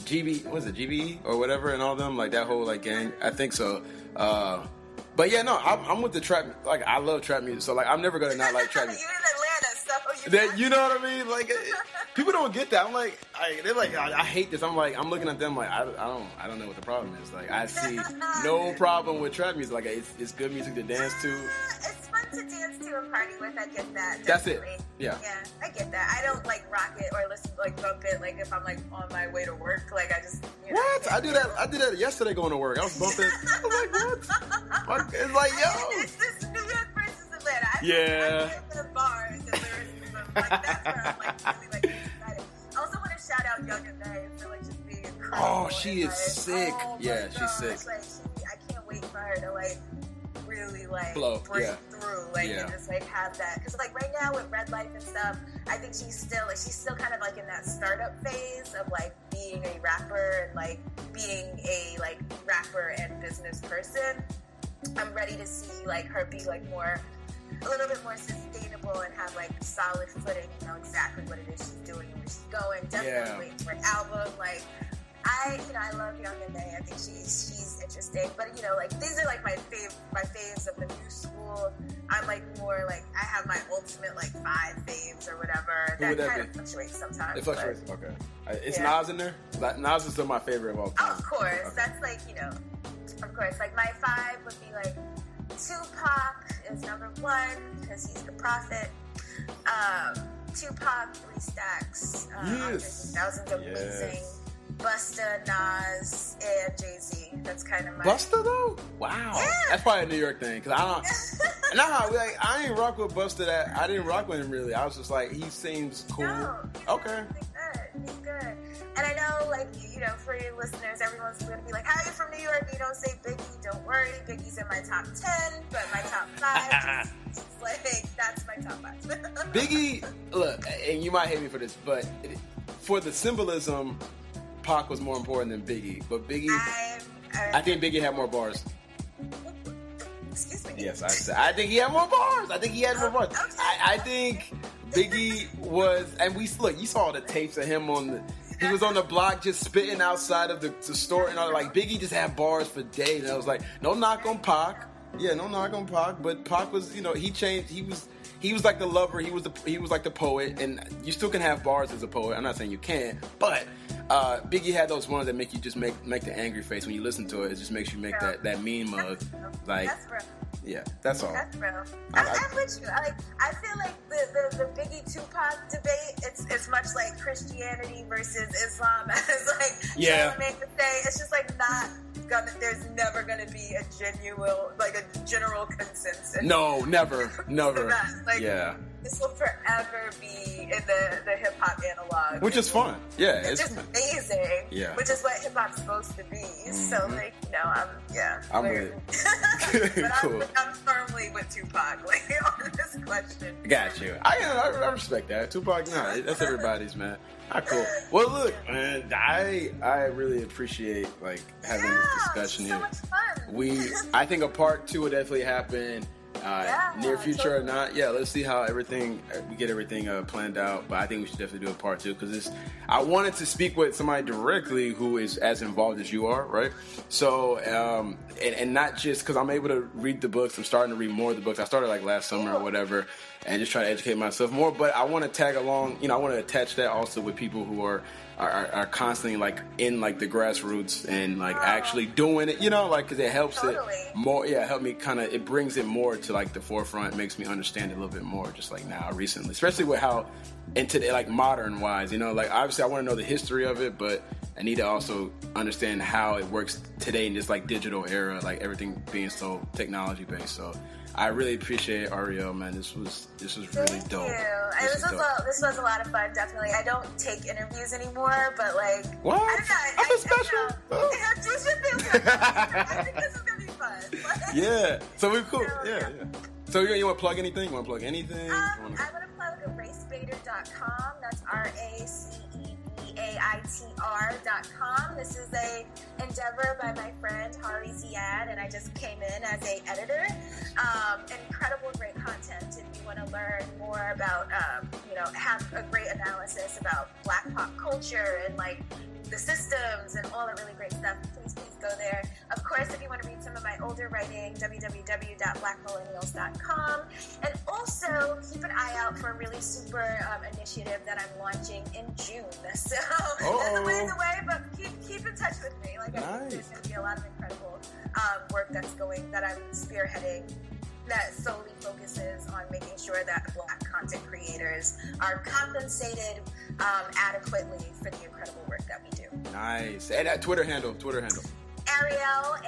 GB, was it GBE or whatever, and all them, like that whole like gang. I think so. But yeah, no, I'm with the trap. Like, I love trap music, so like I'm never gonna not like trap music. You're in Atlanta, so you know what I mean? Like, people don't get that. I'm like, they're like, I hate this. I'm like, I'm looking at them like, I don't know what the problem is. Like, I see no problem with trap music. Like, it's good music to dance to. It's fun to dance to and party with. I get that. That's it. Yeah, I get that. I don't like rock it or listen like bump it. Like, if I'm like on my way to work, like I just what? I did that yesterday going to work. I was bumping. I was like, what? It's like, yo. It's this New York versus Atlanta. I Yeah. the bars and lyricism. Like, that's where I'm like really like excited. I also want to shout out Young and May for like just being incredible. Oh, she is like, sick. Oh Yeah, gosh, she's sick. like, I can't wait for her to like really like through, break and just like have that, because like right now with Red Life and stuff, I think she's still kind of like in that startup phase of like being a rapper and like being a like rapper and business person. I'm ready to see like her be like a little bit more sustainable and have like solid footing, know exactly what it is she's doing and where she's going. Definitely waiting for an album. Like, I love Young and May. I think she's interesting. But like these are like my faves of the new school. I'm like more like, I have my ultimate like 5 faves or whatever. That kind of fluctuates sometimes. It fluctuates. Okay. Is Nas in there? Nas is still my favorite of all time. Of course. Okay. That's like, of course. Like my 5 would be like Tupac is number 1 because he's the prophet. Tupac, 3 Stacks. Yes. Thousands amazing. Busta, Nas, and Jay-Z. That's kind of my... Busta, though? Wow. Yeah. That's probably a New York thing, because I ain't rock with Busta I didn't rock with him, really. I was just like, he seems cool. No, okay. He's good. And I know, like, for your listeners, everyone's going to be like, how are you from New York? You don't say Biggie. Don't worry. Biggie's in my top 10, but my top 5, just like, that's my top 5. Biggie, look, and you might hate me for this, but for the symbolism... Pac was more important than Biggie, but Biggie, I think Biggie had more bars. Excuse me. Yes, I think he had more bars. Okay. I think Biggie was, and you saw the tapes of him he was on the block just spitting outside of the store, and all. Like, Biggie just had bars for days, and I was like, no knock on Pac. Yeah, no knock on Pac, but Pac was, he changed. He was like the lover. He was like the poet, and you still can have bars as a poet. I'm not saying you can't, but Biggie had those ones that make you just make the angry face when you listen to it. It just makes you make that mean mug. Like, that's real. Yeah, that's all. That's real. I'm with you. I feel like the Biggie Tupac debate, it's much like Christianity versus Islam. It's like, yeah, make the say, it's just like not gonna. There's never gonna be a genuine, like a general consensus. No, never. Like, yeah. This will forever be in the hip hop analog, which is fun. Yeah, it's just amazing. Yeah, which is what hip hop's supposed to be. Mm-hmm. So like, I'm with it. But cool. I'm firmly with Tupac on this question. Got you. I respect that. Tupac, that's everybody's, man. Cool. Well, look, man, I really appreciate having this discussion here. So much fun. I think a part 2 will definitely happen. Near future or not, let's see how we get everything planned out. But I think we should definitely do a part 2 because I wanted to speak with somebody directly who is as involved as you are, right? So, and not just because I'm able to read the books. I'm starting to read more of the books. I started last summer or whatever, and just try to educate myself more. But I want to tag along. I want to attach that also with people who are constantly in the grassroots and actually doing it, because it helps it more. Yeah, help me it brings it more to the forefront. It makes me understand it a little bit more, just now recently, especially with how into modern wise, obviously I want to know the history of it, but I need to also understand how it works today in this digital era, everything being so technology based. So I really appreciate Arielle, man. This was really dope. Thank you. This was a lot of fun, definitely. I don't take interviews anymore, but what? I don't know. I feel special. You should feel special. I think this is gonna be fun. Yeah. So we're cool. Yeah. So you want to plug anything? You want to plug anything? I'm gonna plug racebaiter.com. That's RACEBAITR.com. This is a endeavor by my friend Hari Ziad, and I just came in as a editor. Incredible, great content. If you want to learn more about, have a great analysis about Black pop culture and the systems and all the really great stuff, please go there. Of course, if you want to read some of my older writing, www.blackmillennials.com. And also, keep an eye out for a really super initiative that I'm launching in June. So, that's a ways away, but keep in touch with me. I think there's going to be a lot of incredible work that I'm spearheading that solely focuses on making sure that Black content creators are compensated adequately for the incredible work that we do. Nice. And that Twitter handle. Arielle,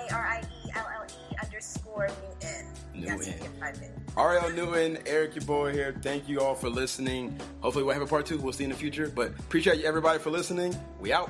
ARIELLE_Newton. Yes, you can find me. Arielle Newton, Eric Yeboah here. Thank you all for listening. Hopefully we'll have a part 2. We'll see you in the future. But appreciate everybody for listening. We out.